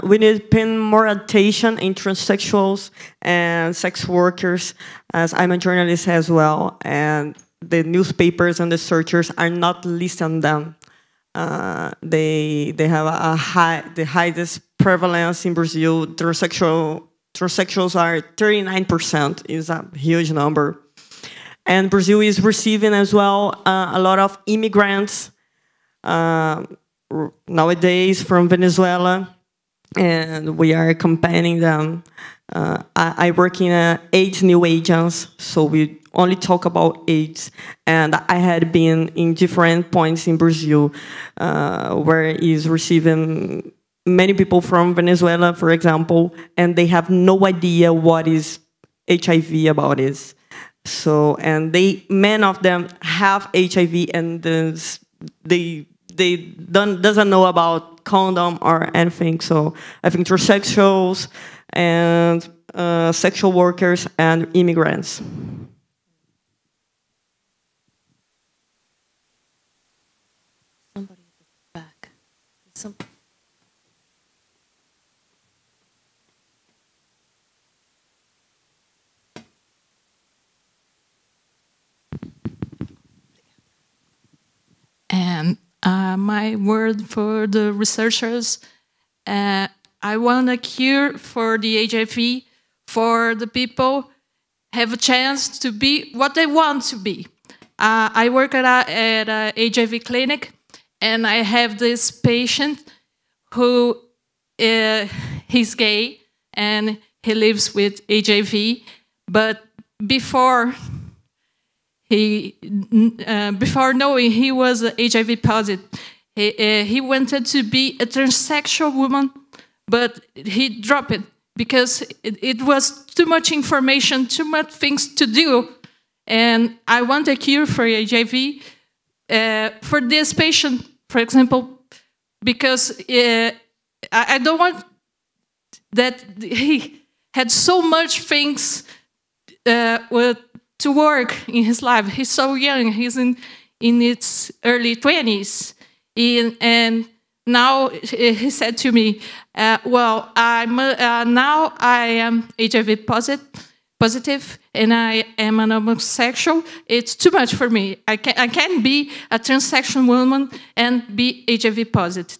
we need to pay more attention in transsexuals and sex workers, as I'm a journalist as well, and the newspapers and the searchers are not listing them. They have the highest prevalence in Brazil. Transsexuals are 39%, is a huge number. And Brazil is receiving as well a lot of immigrants nowadays from Venezuela, and we are accompanying them. I work in AIDS new agents, so we only talk about AIDS, and I had been in different points in Brazil where is receiving many people from Venezuela, for example, and they have no idea what is HIV about it. So, and many of them have HIV, and they doesn't know about condom or anything. So I think transsexuals and sexual workers and immigrants. Somebody at the back. And my word for the researchers, I want a cure for the HIV, for the people have a chance to be what they want to be. I work at a HIV clinic, and I have this patient who he's gay and he lives with HIV, but before knowing he was HIV positive, he wanted to be a transsexual woman, but he dropped it because it was too much information, too much things to do. And I want a cure for HIV for this patient, for example, because I don't want that he had so much things to work in his life. He's so young. He's in his early 20s. And now he said to me, well, now I am HIV positive and I am an homosexual. It's too much for me. I can't be a transsexual woman and be HIV positive.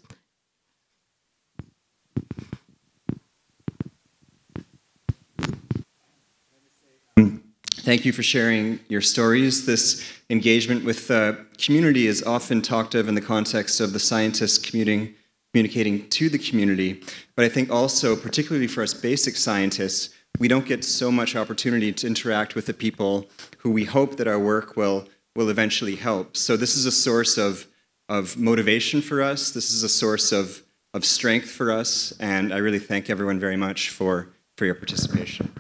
Thank you for sharing your stories. This engagement with the community is often talked of in the context of the scientists communicating to the community. But I think also, particularly for us basic scientists, we don't get so much opportunity to interact with the people who we hope that our work will eventually help. So this is a source of motivation for us. This is a source of strength for us. And I really thank everyone very much for your participation.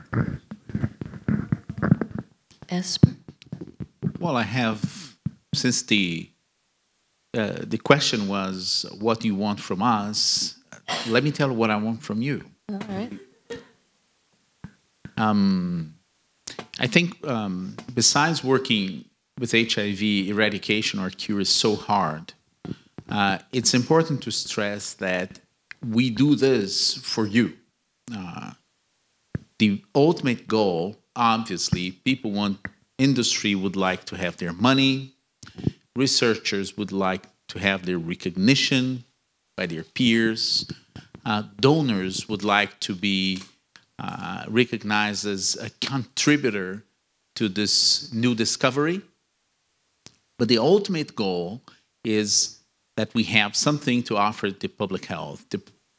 Esper? Well, I have, since the question was what do you want from us, let me tell you what I want from you. All right. I think besides working with HIV, eradication or cure is so hard, it's important to stress that we do this for you. The ultimate goal, obviously, industry would like to have their money, researchers would like to have their recognition by their peers, donors would like to be recognized as a contributor to this new discovery. But the ultimate goal is that we have something to offer to public health,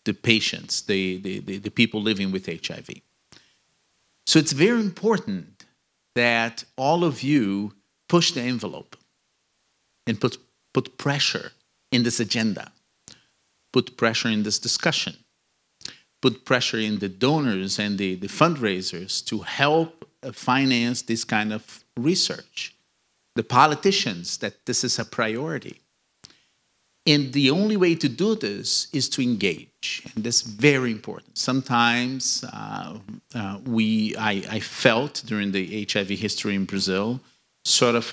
the patients, the people living with HIV. So it's very important that all of you push the envelope and put pressure in this agenda, put pressure in this discussion, put pressure in the donors and the fundraisers to help finance this kind of research. The politicians, that this is a priority. And the only way to do this is to engage, and that's very important. Sometimes I felt during the HIV history in Brazil, sort of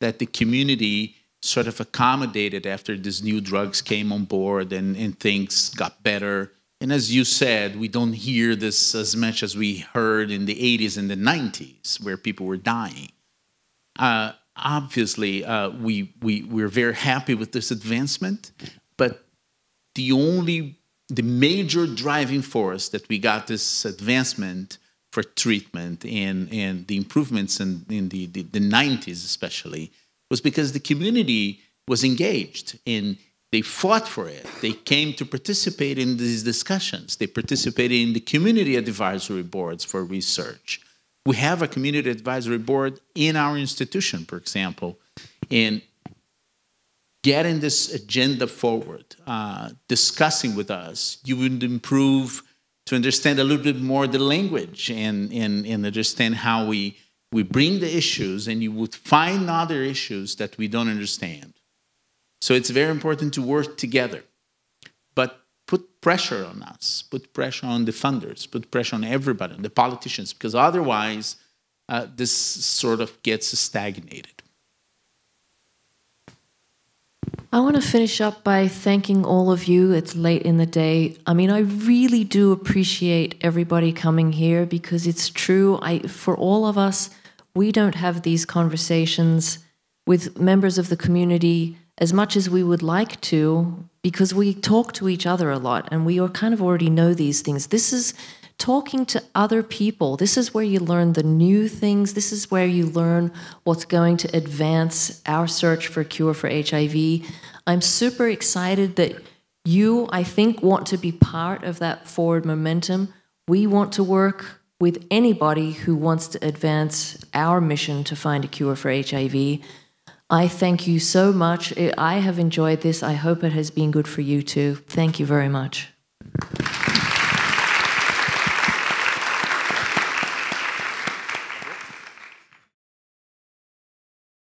that the community sort of accommodated after these new drugs came on board and things got better. And as you said, we don't hear this as much as we heard in the 80s and the 90s, where people were dying. Obviously, we're very happy with this advancement, but the major driving force that we got this advancement for treatment and the improvements in the 90s especially was because the community was engaged and they fought for it. They came to participate in these discussions. They participated in the community advisory boards for research. We have a community advisory board in our institution, for example, and getting this agenda forward, discussing with us, you would improve to understand a little bit more the language and understand how we bring the issues, and you would find other issues that we don't understand. So it's very important to work together, but put pressure on us, put pressure on the funders, put pressure on everybody, on the politicians, because otherwise this sort of gets stagnated. I want to finish up by thanking all of you. It's late in the day. I mean, I really do appreciate everybody coming here, because it's true, for all of us, we don't have these conversations with members of the community as much as we would like to, because we talk to each other a lot and we kind of already know these things. This is talking to other people. This is where you learn the new things. This is where you learn what's going to advance our search for a cure for HIV. I'm super excited that you, I think, want to be part of that forward momentum. We want to work with anybody who wants to advance our mission to find a cure for HIV. I thank you so much. I have enjoyed this. I hope it has been good for you too. Thank you very much.